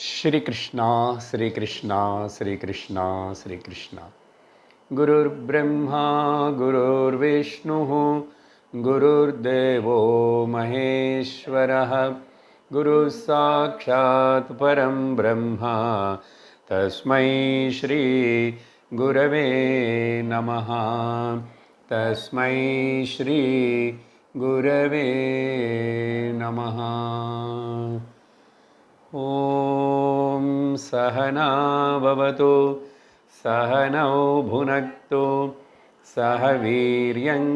श्री कृष्णा श्री कृष्णा श्री कृष्णा श्री कृष्णा। गुरुर्ब्रह्मा गुरुर्विष्णुः गुरुर्देवो महेश्वरः गुरुः साक्षात् परं ब्रह्म तस्मै श्री गुरवे नमः। तस्मै श्री गुरवे नमः। ॐ सहना भवतु सहनौ भुनक्तु सह वीर्यङ्करवावहै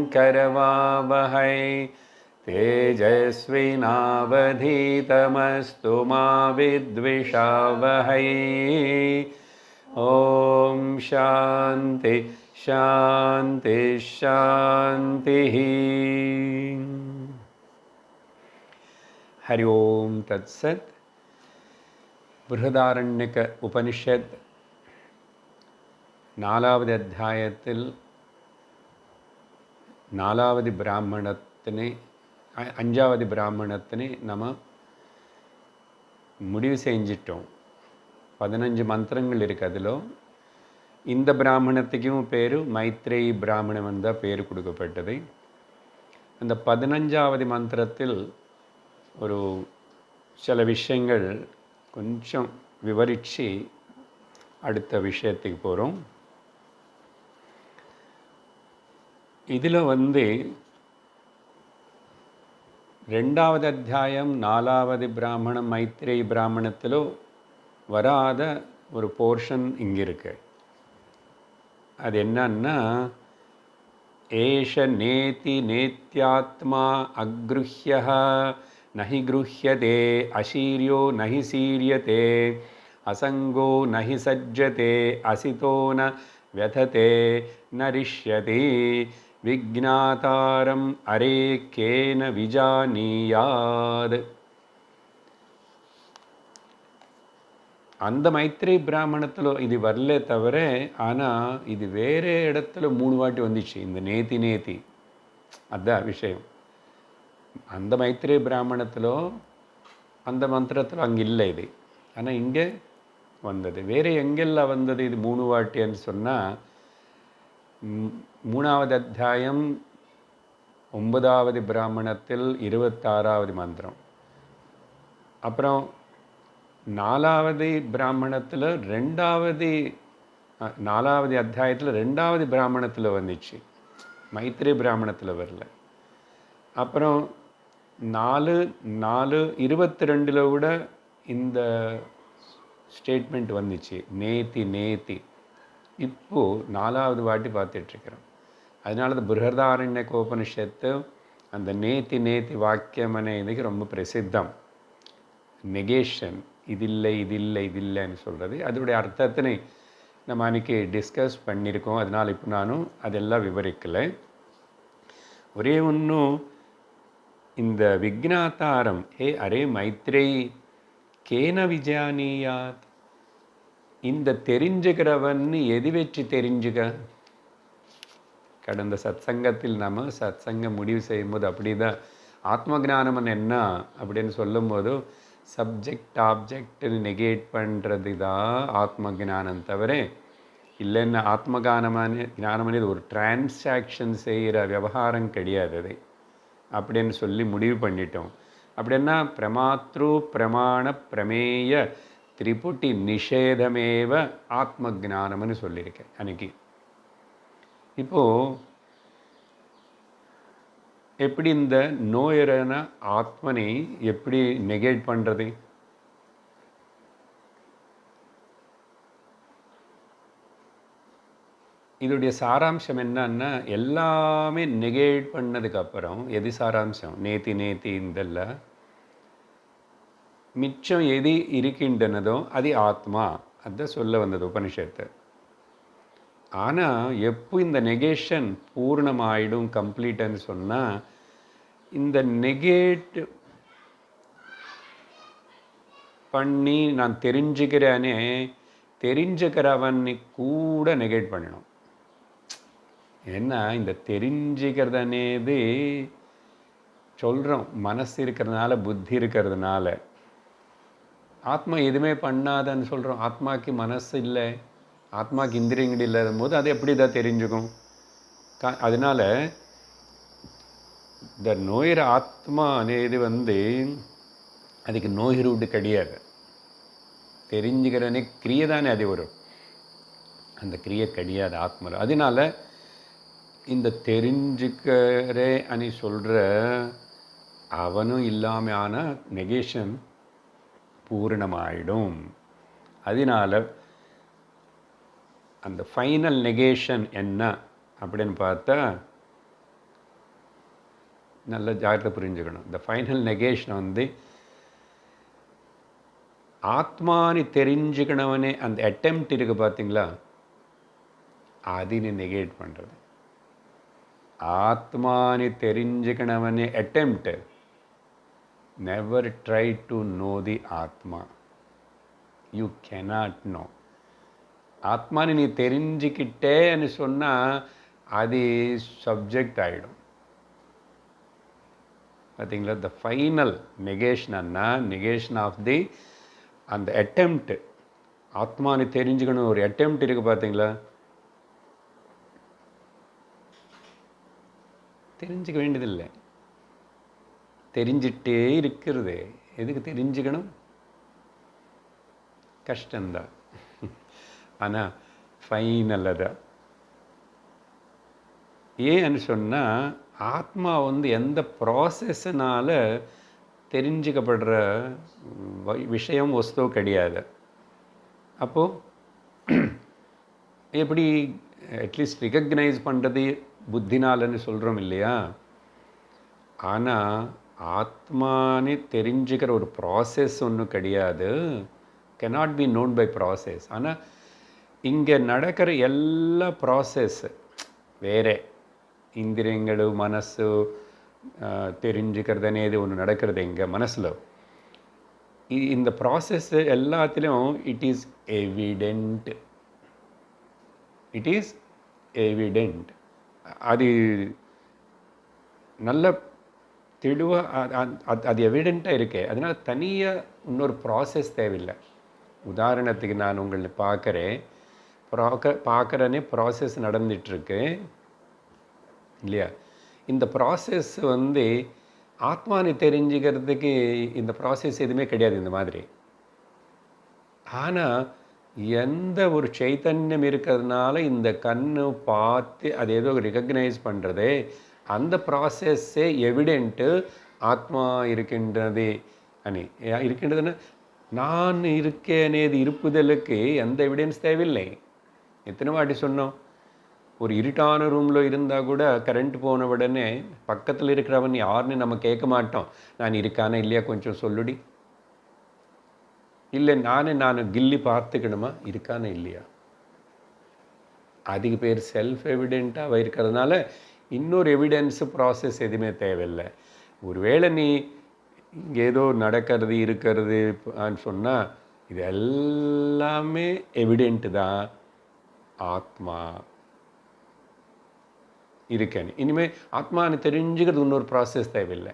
तेजस्विनावधीतमस्तु मा विद्विषावहै। ॐ शान्ति शान्ति शान्तिः। हरि ओं तत्सत्। बृहदारण्यक उपनिषत् नालावदि अध्यायत्तिल नालावदि ब्राह्मणत्तिने अंजावदि ब्राह्मणत्तिने नम मुडिवु सेंजिट्टोम। 15 मंत्रंगल इरुक्कु अदिलो इंद ब्राह्मणत्तुक्कुम पेरु मैत्रेयी ब्राह्मणम एंद पेरु कुडुक्कप्पट्टது। அந்த 15வது மந்திரத்தில் ஒரு சில விஷயங்கள் கொஞ்சம் விவரிச்சு அடுத்த விஷயத்துக்கு போகிறோம். இதில் ரெண்டாவது அத்தியாயம் 4வது பிராமணம் மைத்ரேயி பிராமணத்தில் வராத ஒரு போர்ஷன் இங்கே இருக்கு. அது என்னன்னா ஏஷ நேதி நேத்யாத்மா அக்ருஹ்யः नहि गृह्यते अशीर्यो नहि सीर्यते असंगो नहि सज्जते असितो न व्यथते न रिष्यति विज्ञातारम् अरेकेन विजानीयात्। அந்த மைத்ரே பிராமணத்தில் இது வரல தவிர ஆனால் இது வேறு இடத்துல 3 வாட்டி வந்துச்சு. இந்த நேத்தி நேத்தி அதுதான் விஷயம். அந்த மைத்ரே பிராமணத்திலோ அந்த மந்திரத்தில் அங்கே இல்லை இது. ஆனால் இங்கே வந்தது. வேறு எங்கெல்லாம் வந்தது இது 3 வாட்டின்னு சொன்னால் 3வது அத்தியாயம் 9வது பிராமணத்தில் 26வது மந்திரம், அப்புறம் 4வது பிராமணத்தில் 4வது அத்தியாயத்தில் 2வது பிராமணத்தில் வந்துச்சு, மைத்ரே பிராமணத்தில் வரல. அப்புறம் 4:4:22 கூட இந்த ஸ்டேட்மெண்ட் வந்துச்சு, நேத்தி நேத்தி. இப்போது 4வது வாட்டி பார்த்துட்ருக்கிறோம். அதனால தான் பிருஹதாரண்யக உபனிஷத்து அந்த நேத்தி நேத்தி வாக்கியம் இதுக்கு ரொம்ப பிரசித்தம். நெகேஷன், இதில்லை இதில்லை இதில்லைன்னு சொல்கிறது. அதோடைய அர்த்தத்தினை நம்ம அன்றைக்கி டிஸ்கஸ் பண்ணியிருக்கோம். அதனால் இப்போ நானும் அதெல்லாம் விவரிக்கலை. ஒரே ஒன்றும் இந்த விக்னாதாரம் ஹே அரே மைத்ரேயி கேன விஜயானியாத், இந்த தெரிஞ்சுக்கிறவன்னு எது வச்சு தெரிஞ்சுக்க. கடந்த சத்சங்கத்தில் நம்ம சத்சங்கம் முடிவு செய்யும்போது அப்படி தான் ஆத்ம ஜானம் என்ன அப்படின்னு சொல்லும்போது சப்ஜெக்ட் ஆப்ஜெக்டில் நெகேட் பண்ணுறது தான் ஆத்ம ஜானம் தவிர இல்லைன்னா ஆத்ம ஞானம் అనేది ஒரு டிரான்சாக்ஷன் செய்கிற விவகாரம் கிடையாது அது அப்படின்னு சொல்லி முடிவு பண்ணிட்டோம். அப்படின்னா பிரமாத்ரு பிரமாண பிரமேய திரிபுட்டி நிஷேதமேவ ஆத்ம ஜானம்னு சொல்லியிருக்கேன் அன்னைக்கு. இப்போது எப்படி இந்த நோயரான ஆத்மனை எப்படி நெகேட் பண்ணுறது? இதோடைய சாராம்சம் என்னன்னா, எல்லாமே நெகேட் பண்ணதுக்கப்புறம் எது சாராம்சம்? நேத்தி நேத்தி இதெல்லாம் மிச்சம் எது இருக்கின்றனதோ அது ஆத்மா. அதுதான் சொல்ல வந்தது உபனிஷத்து. ஆனால் எப்போ இந்த நெகேஷன் பூர்ணமாயிடும் கம்ப்ளீட்டுன்னு சொன்னால், இந்த நெகேட் பண்ணி நான் தெரிஞ்சுக்கிறேனே தெரிஞ்சுக்கிறவனை கூட நெகேட் பண்ணணும். ஏன்னா இந்த தெரிஞ்சுக்கிறது అనేది சொல்கிறோம், மனசு இருக்கிறதுனால புத்தி இருக்கிறதுனால. ஆத்மா எதுவுமே பண்ணாதன்னு சொல்கிறோம். ஆத்மாக்கு மனசு இல்லை, ஆத்மாக்கு இந்திரியங்கள் இல்லாத போது அது எப்படி தான் தெரிஞ்சுக்கும்? அதனால இந்த நோயிற ஆத்மா అనేది அதுக்கு நோய் ரூட்டு கிடையாது. தெரிஞ்சுக்கிறனே கிரியை தானே அது வரும், அந்த கிரியை கிடையாது ஆத்மா. அதனால இந்த தெரிஞ்சுக்கிறே அனி சொல்கிற அவனும் இல்லாமல் ஆனால் நெகேஷன் பூரணமாயிடும். அதனால அந்த ஃபைனல் நெகேஷன் என்ன அப்படின்னு பார்த்தா நல்ல ஜாகிரதை புரிஞ்சுக்கணும். இந்த ஃபைனல் நெகேஷன் ஆத்மானி தெரிஞ்சுக்கணவனே அந்த அட்டெம்ப்ட் இருக்கு பார்த்தீங்களா, அதினை நெகேட் பண்ணுறது. ஆத்மானி தெரிஞ்சுக்கணவனே attempt, never try to know the atma. You cannot no. ஆத்மானி நீ தெரிஞ்சுக்கிட்டேன்னு சொன்னால் அது சப்ஜெக்ட் ஆகிடும். பார்த்தீங்களா, த ஃபைனல் நெகேஷன்னா நெகேஷன் ஆஃப் தி அந்த அட்டெம்ப்ட். ஆத்மானி தெரிஞ்சுக்கணும் ஒரு அட்டெம்ப்ட் இருக்குது பார்த்தீங்களா, தெரிஞ்சுக்க வேண்டியதில்லை, தெரிஞ்சிட்டே இருக்கிறது. எதுக்கு தெரிஞ்சுக்கணும்? கஷ்டம்தான். ஆனால் ஃபைனல் அதான். ஏன்னு சொன்னால் ஆத்மா எந்த ப்ராசஸ்னால் தெரிஞ்சுக்கப்படுற விஷயம் வஸ்து கிடையாது. அப்போது எப்படி அட்லீஸ்ட் ரிகக்னைஸ் பண்ணுறது புத்தினாலன்னு சொல்கிறோம் இல்லையா? ஆனால் ஆத்மானே தெரிஞ்சுக்கிற ஒரு ப்ராசஸ் ஒன்றும் கிடையாது. cannot be known by process. ஆனால் இங்கே நடக்கிற எல்லா ப்ராசஸ் வேறு, இந்திரியங்கள் மனசு தெரிஞ்சுக்கிறது అనేది ஒன்று நடக்கிறது இங்கே மனசில். இந்த ப்ராசஸ் எல்லாத்திலும் it is evident. It is evident. அது நல்ல தெளிவாக அது எவிடெண்ட்டாக இருக்கு. அதனால் தனியாக இன்னொரு ப்ராசஸ் தேவையில்லை. உதாரணத்துக்கு நான் உங்களை பார்க்குறேனே ப்ராசஸ் நடந்துகிட்ருக்கு இல்லையா? இந்த ப்ராசஸ் ஆத்மானி தெரிஞ்சுக்கிறதுக்கு இந்த ப்ராசஸ் எதுவுமே கிடையாது இந்த மாதிரி. ஆனால் எந்த ஒரு சைத்தன்யம் இருக்கிறதுனால இந்த கண்ணு பார்த்து அது ஏதோ ரிகக்னைஸ் பண்ணுறது, அந்த ப்ராசஸ்ஸே எவிடென்ட்டு ஆத்மா இருக்கின்றது అని இருக்கின்றதுன்னா நான் இருக்கேனேது இருப்புதலுக்கு எந்த எவிடென்ஸ் தேவையில்லை. எத்தனை வாட்டி சொன்னோம், ஒரு இருட்டான ரூமில் இருந்தால் கூட கரண்ட் போன உடனே பக்கத்தில் இருக்கிறவன் யாருன்னு நம்ம கேட்க மாட்டோம். நான் இருக்கானே இல்லையா கொஞ்சம் சொல்லுடி. இல்லை நான் கில்லி பார்த்துக்கணுமா, இருக்கானே இல்லையா. அதுக்கு பேர் செல்ஃப் எவிடென்ட்டாக இருக்கிறதுனால இன்னொரு எவிடென்ஸு ப்ராசஸ் எதுவுமே தேவையில்லை. ஒருவேளை நீ இங்கே ஏதோ நடக்கிறது இருக்கிறது சொன்னால் இது எல்லாமே எவிடென்ட்டு தான் ஆத்மா இருக்கேன்னு. இனிமேல் ஆத்மானு தெரிஞ்சுக்கிறது இன்னொரு ப்ராசஸ் தேவையில்லை.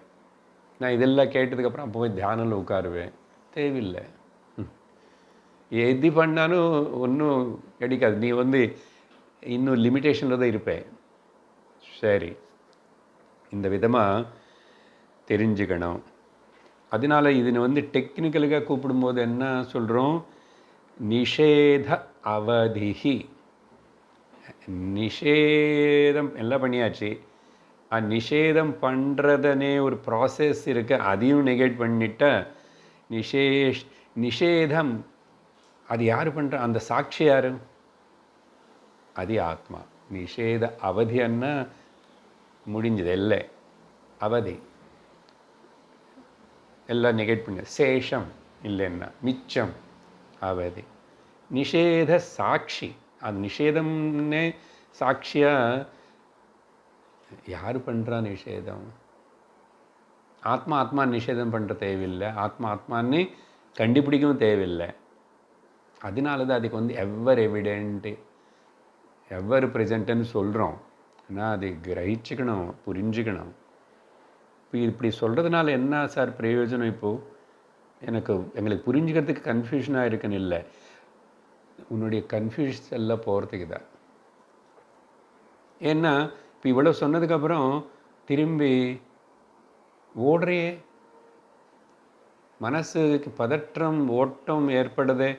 நான் இதெல்லாம் கேட்டதுக்கப்புறம் அப்போ போய் தியானத்தில் உட்காருவேன், தேவையில்லை. எது பண்ணாலும் ஒன்றும் கிடைக்காது. நீ இன்னும் லிமிட்டேஷனில் தான் இருப்பேன். சரி, இந்த விதமாக தெரிஞ்சுக்கணும். அதனால் இதனை டெக்னிக்கலுக்காக கூப்பிடும்போது என்ன சொல்கிறோம், நிஷேத அவதிஹி. நிஷேதம் எல்லாம் பண்ணியாச்சு. நிஷேதம் பண்ணுறதனே ஒரு ப்ராசஸ் இருக்கு, அதையும் நெகேட் பண்ணிட்ட. நிஷேதம் அது யார் பண்ணுற, அந்த சாட்சி யார்? அது ஆத்மா. நிஷேத அவதி அண்ணா முடிஞ்சது, இல்லை அவதி எல்லாம் நெகேட் பண்ண. சேஷம் இல்லைன்னா மிச்சம் அவதி. நிஷேத சாட்சி, அது நிஷேதம்னே சாட்சியாக யார் பண்ணுறா நிஷேதம்? ஆத்மா நிஷேதம் பண்ணுற தேவையில்லை, ஆத்மான்னு கண்டுபிடிக்கவும் தேவையில்லை. அதனால தான் அதுக்கு எவர் எவிடென்ட்டு எவர் ப்ரெசண்ட்டுன்னு சொல்கிறோம். ஆனால் அதை எங்களுக்கு புரிஞ்சுக்கிறதுக்கு கன்ஃபியூஷனாக இருக்குன்னு இல்லை, உன்னுடைய கன்ஃபியூஷன்ஸ் எல்லாம் போகிறதுக்கு தான். ஏன்னா இப்போ இவ்வளோ சொன்னதுக்கப்புறம் திரும்பி ஓடுறையே, மனசுக்கு பதற்றம் ஓட்டம் ஏற்படுது.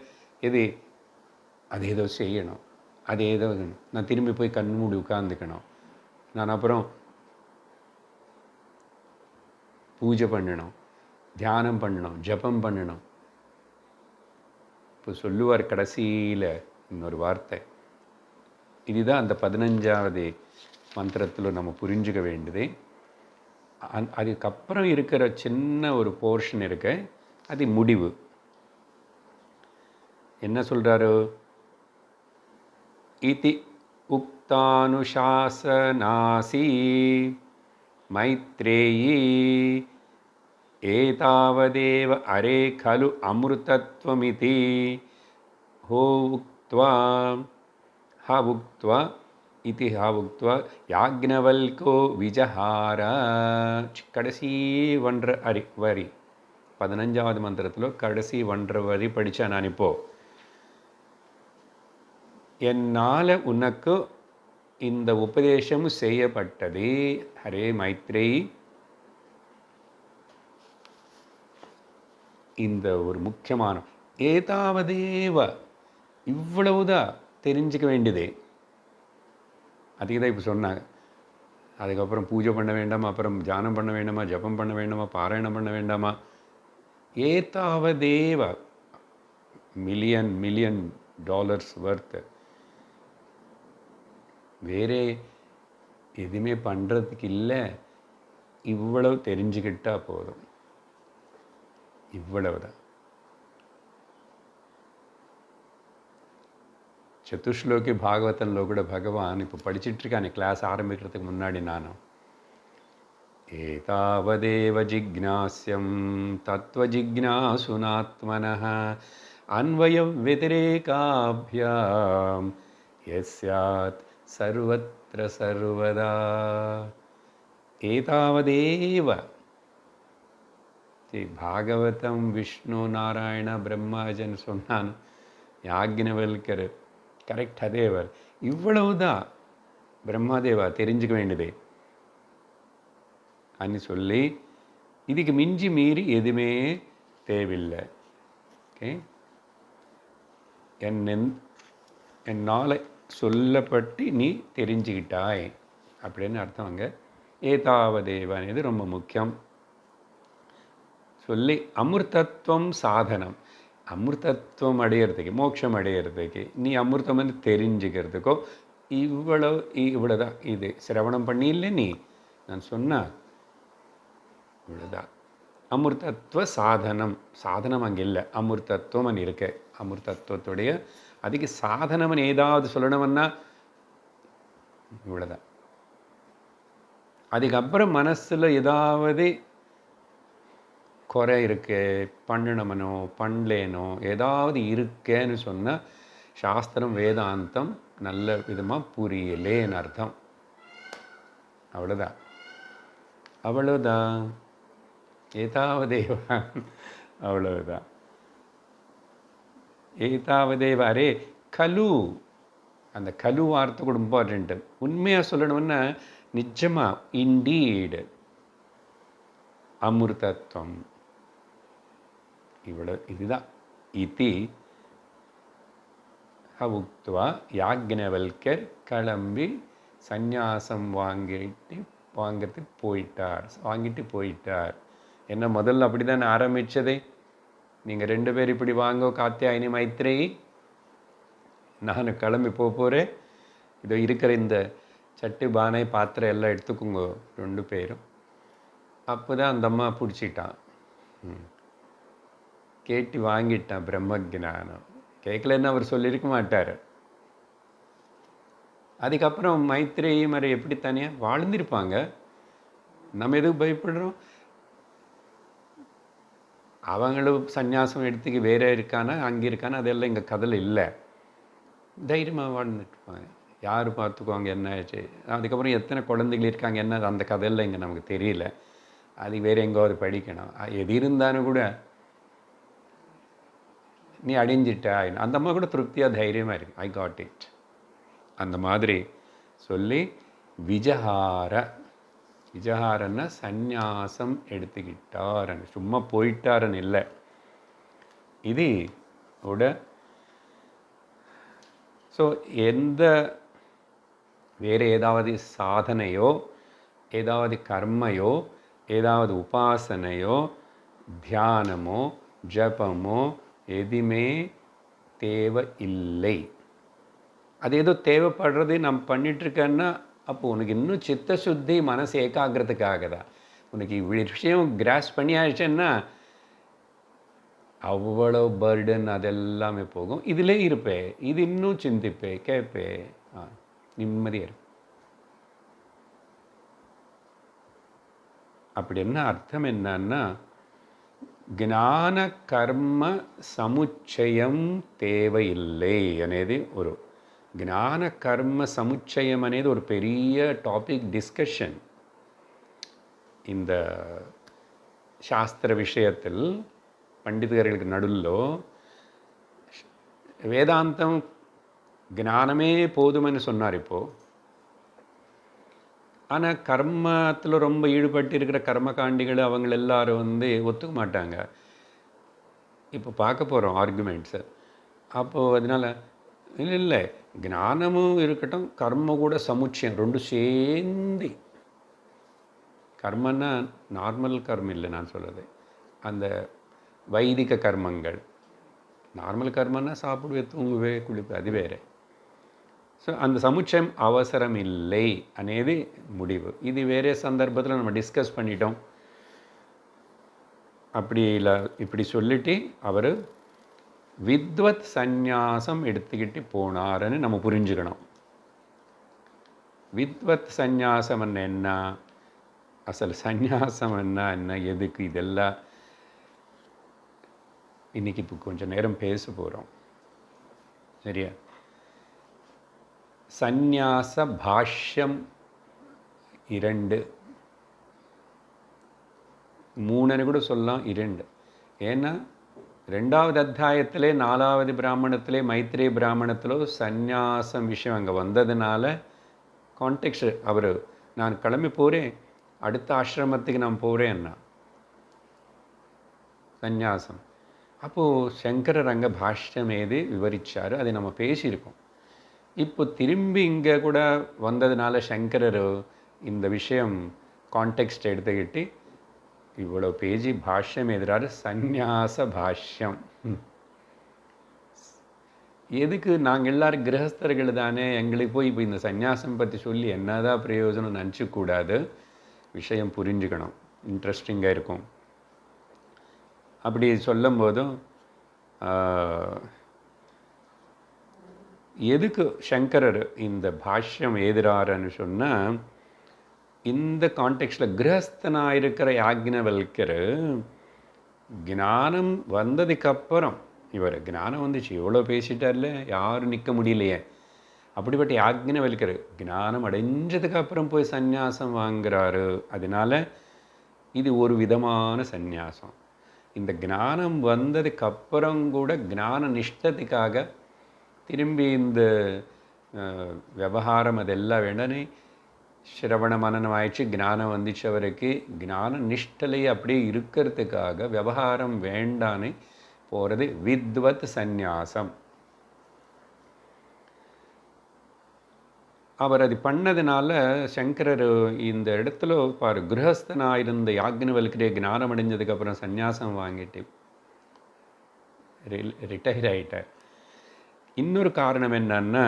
இது அது ஏதோ செய்யணும், அது ஏதோ நான் திரும்பி போய் கண் மூடி உட்காந்துக்கணும், நான் அப்புறம் பூஜை பண்ணணும், தியானம் பண்ணணும், ஜபம் பண்ணணும். இப்போ சொல்லுவார் கடைசியில் இன்னொரு வார்த்தை, இதுதான் அந்த 15வது மந்திரத்தில் நம்ம புரிஞ்சுக்க வேண்டியது. அதுக்கப்புறம் இருக்கிற சின்ன ஒரு போர்ஷன் இருக்கு, அது முடிவு. என்ன சொல்கிறாரு? இதி உக்தானுசாசனாசி மைத்ரேயி ஏதாவதேவ அரே கலு அமிர்தத்வமிதி ஹோ உக்த்வா ஹ உக்த்வா இதி ஹ உக்த்வா யாக்ஞவல்கோ விஜஹார. கடைசி ஒன்றரை வரி 15வது மந்திரத்தில் கடைசி ஒன்றரை வரி படித்தேன் நான். இப்போது என்னால் உனக்கு இந்த உபதேசம் செய்யப்பட்டது ஹரே மைத்ரேயி. இந்த ஒரு முக்கியமான ஏதாவதேவ, இவ்வளவுதான் தெரிஞ்சுக்க வேண்டியதே. அதுக்கு தான் இப்போ சொன்னாங்க. அதுக்கப்புறம் பூஜை பண்ண வேண்டாமா, அப்புறம் தியானம் பண்ண வேண்டாமா, ஜபம் பண்ண வேண்டாமா, பாராயணம் பண்ண வேண்டாமா. ஏதாவதேவ மில்லியன் டாலர்ஸ் வர்த். வேறே எதுவுமே பண்ணுறதுக்கு இல்லை, இவ்வளவு தெரிஞ்சுக்கிட்டா போதும், இவ்வளவுதான். சதுஷ்லோகி பாகவதனில் கூட பகவான் இப்போ படிச்சுட்ருக்கானே, கிளாஸ் ஆரம்பிக்கிறதுக்கு முன்னாடி நானும் ஏதாவதேவ ஜிக்ஞாஸ்யம் தத்வஜிக்ஞாசுனாத்மனः அன்வய வதிரேகாப்யாம் யஸ்யாத் சர்வத்ர சர்வதா. ஏதாவதேவ பாகவதம் விஷ்ணு நாராயண பிரம்மாஜன் சொன்னான், யாக்ஞவல்கர் கரெக்ட் அதேவர். இவ்வளவுதான் பிரம்மாதேவா தெரிஞ்சுக்க வேண்டியதே அன்னு சொல்லி, இதுக்கு மிஞ்சி மீறி எதுவுமே தேவையில்லை. ஓகே, என்னால் சொல்லப்பட்டு நீ தெரிஞ்சுக்கிட்டாய் அப்படின்னு அர்த்தம். அங்கே ஏதாவதேவன் இது ரொம்ப முக்கியம் சொல்லி. அமிர்தத்துவம் சாதனம், அமிர்தத்துவம் அடையிறதுக்கு, மோட்சம் அடையிறதுக்கு, நீ அமிர்தம் வந்து தெரிஞ்சுக்கிறதுக்கோ இவ்வளோதான். இது சிரவணம் பண்ணியில்லை நீ, நான் சொன்ன இவ்வளோதான் அமிர்தத்துவ சாதனம். சாதனம் அங்கே இல்லை, அமிர்தத்துவம் அங்கே இருக்கு. அமிர்தத்துவத்துடைய அதுக்கு சாதனம் ஏதாவது சொல்லணும்னா இவ்வளோதான். அதுக்கப்புறம் மனசில் ஏதாவது குறை இருக்கு, பண்ணணுமனோ பண்ணலேனோ ஏதாவது இருக்கேன்னு சொன்னால் சாஸ்திரம் வேதாந்தம் நல்ல விதமாக புரியலேன்னு அர்த்தம். அவ்வளோதான், அவ்வளோதான். ஏதாவதேவ, அவ்வளவுதான். ஏதாவதேவ அரே கலு, அந்த கலு வார்த்தை கூட இம்பார்ட்டண்ட்டு. உண்மையாக சொல்லணும்னா நிஜமா இண்டீடு அமிர்தத்துவம் இவ்வளோ, இதுதான். இதி உக்த்வா யாக்ஞவல்கர் கிளம்பி சந்நியாசம் வாங்கிட்டு போயிட்டார். என்ன முதல்ல அப்படி தான் ஆரம்பித்ததே. நீங்கள் 2 பேர் இப்படி வாங்கோ காத்தியாயினி மைத்ரேயி, நான் கிளம்பி போகிறேன், இதோ இருக்கிற இந்த சட்டு பானை பாத்திரம் எல்லாம் எடுத்துக்கோங்க 2 பேரும். அப்போ தான் அந்த அம்மா பிடிச்சிட்டான், கேட்டு வாங்கிட்டான் பிரம்மஜானம். கேட்கலன்னு அவர் சொல்லியிருக்க மாட்டார். அதுக்கப்புறம் மைத்ரேயி மாதிரி எப்படி தனியாக வாழ்ந்திருப்பாங்க. நம்ம எதுக்கு பயப்படுறோம்? அவங்களும் சந்நியாசம் எடுத்துக்கு வேற இருக்கானா அங்கே இருக்கானா அதெல்லாம் இங்கே கதையில் இல்லை. தைரியமாக வாழ்ந்துட்டுருப்பாங்க. யார் பார்த்துக்குவாங்க என்ன ஆச்சு. அதுக்கப்புறம் எத்தனை குழந்தைகள் இருக்காங்க என்ன அந்த கதையெல்லாம் இங்கே நமக்கு தெரியல. அது வேறு எங்கேயாவது படிக்கணும். எது இருந்தாலும் கூட நீ அடைஞ்சிட்டாய். அந்த அம்மா கூட திருப்தியாக தைரியமாக இருக்கு, ஐ காட் இட். அந்த மாதிரி சொல்லி விஜஹாரன்னா சந்நியாசம் எடுத்துக்கிட்டாருன்னு, சும்மா போயிட்டாருன்னு இல்லை. இது கூட ஸோ எந்த வேறு ஏதாவது சாதனையோ, ஏதாவது கர்மையோ, ஏதாவது உபாசனையோ, தியானமோ, ஜபமோ எதுவுமே தேவை இல்லை. அது ஏதோ தேவைப்படுறது நம்ம பண்ணிகிட்ருக்கேன்னா அப்போ உனக்கு இன்னும் சித்த சுத்தி, மனசு ஏகாகிரத்துக்காக தான். உனக்கு விஷயம் கிராஸ் பண்ணியாச்சுன்னா அவ்வளோ பர்டன் அதெல்லாமே போகும். இதிலே இருப்பே, இது இன்னும் சிந்திப்பே, கேட்பே, நிம்மதியாக இருக்கும். அப்படி என்ன அர்த்தம் என்னன்னா, జ్ఞాన కర్మ సముచ్చయం தேவையில்லை అనేది ஒரு జ్ఞాన కర్మ సముచ్చయం అనేది ஒரு பெரிய டாபிக் டிஸ்கஷன் இந்த சாஸ்திர விஷயத்தில். பண்டிதர்களுக்கு நடுவில் வேதாந்தம் ஞானமே போதும்னு சொன்னார் இப்போது. ஆனால் கர்மத்தில் ரொம்ப ஈடுபட்டு இருக்கிற கர்மகாண்டிகள் அவங்க எல்லாரும் ஒத்துக்க மாட்டாங்க. இப்போ பார்க்க போகிறோம் ஆர்குமெண்ட்ஸு. அப்போது அதனால் இல்லை ஞானமும் இருக்கட்டும், கர்ம கூட சமுச்சயம் ரெண்டு சேர்ந்து. கர்மன்னா நார்மல் கர்மம் இல்லை நான் சொல்கிறது, அந்த வைதிக கர்மங்கள். நார்மல் கர்மன்னா சாப்பிடுவே, தூங்குவே, குளிப்பே, அது வேறு. ஸோ அந்த சமுச்சயம் அவசரம் இல்லை అనేది முடிவு. இது வேறு சந்தர்ப்பத்தில் நம்ம டிஸ்கஸ் பண்ணிட்டோம். அப்படி இல்லை, இப்படி சொல்லிட்டு அவர் வித்வத் சந்நியாசம் எடுத்துக்கிட்டு போனாருன்னு நம்ம புரிஞ்சுக்கணும். வித்வத் சந்நியாசம் என்ன, அசல் சந்நியாசம் என்ன, எதுக்கு, இதெல்லாம் இன்றைக்கி இப்போ கொஞ்சம் நேரம் பேச போகிறோம். சரியா? சந்நியாச பாஷ்யம் 2, 3 கூட சொல்லலாம், 2. ஏன்னா 2வது அத்தியாயத்திலே 4வது பிராமணத்திலே மைத்ரேய பிராமணத்திலோ சந்நியாசம் விஷயம் அங்கே வந்ததுனால கான்டெக்ஸ்ட் அவர் நான் கிளம்பி போகிறேன், அடுத்த ஆசிரமத்துக்கு நான் போகிறேன்னா சந்நியாசம். அப்போது சங்கரர் அங்கே பாஷ்யம் ஏது விவரித்தார், அதை நம்ம பேசியிருக்கோம். இப்போ திரும்பி இங்கே கூட வந்ததுனால சங்கரர் இந்த விஷயம் கான்டெக்ஸ்ட் எடுத்துக்கிட்டு இவ்வளோ பேஜி பாஷ்யம் எதிராக சந்நியாச பாஷ்யம். எதுக்கு? நாங்கள் எல்லோரும் கிரகஸ்தர்கள் தானே, எங்களுக்கு போய் இப்போ இந்த சந்நியாசம் பற்றி சொல்லி என்னதான் பிரயோஜனம் நினச்சிக்கூடாது. விஷயம் புரிஞ்சுக்கணும், இன்ட்ரெஸ்டிங்காக இருக்கும். அப்படி சொல்லும் போதும் எதுக்கு சங்கரர் இந்த பாஷ்யம் எழுதுறாருன்னு சொன்னால், இந்த கான்டெக்ஸ்டில் கிரகஸ்தனாக இருக்கிற யாக்ஞவல்கர் ஞானம் வந்ததுக்கப்புறம், இவர் ஞானம் வந்துச்சு எவ்வளோ பேசிட்டார்ல, யாரும் நிற்க முடியலையே, அப்படிப்பட்ட யாக்ஞவல்கர் ஞானம் அடைஞ்சதுக்கப்புறம் போய் சந்நியாசம் வாங்குறாரு. அதனால் இது ஒரு விதமான சந்நியாசம். இந்த ஞானம் வந்ததுக்கப்புறம் கூட ஞான நிஷ்டத்துக்காக திரும்பி இந்த விவகாரம் அதெல்லாம் வேண்டானே, சிரவண மனனம் ஆயிடுச்சு, ஞானம் வந்துச்சு அவருக்கு, ஞான நிஷ்டலையே அப்படியே இருக்கிறதுக்காக விவகாரம் வேண்டானே போகிறது வித்வத் சந்நியாசம். அவர் அது பண்ணதுனால சங்கரர் இந்த இடத்துல பாரு, கிரகஸ்தனாக இருந்த யாக்ஞவல்கரே ஞானம் அடைஞ்சதுக்கப்புறம் சந்நியாசம் வாங்கிட்டு ரிட்டையர் ஆகிட்டார். இன்னொரு காரணம் என்னன்னா,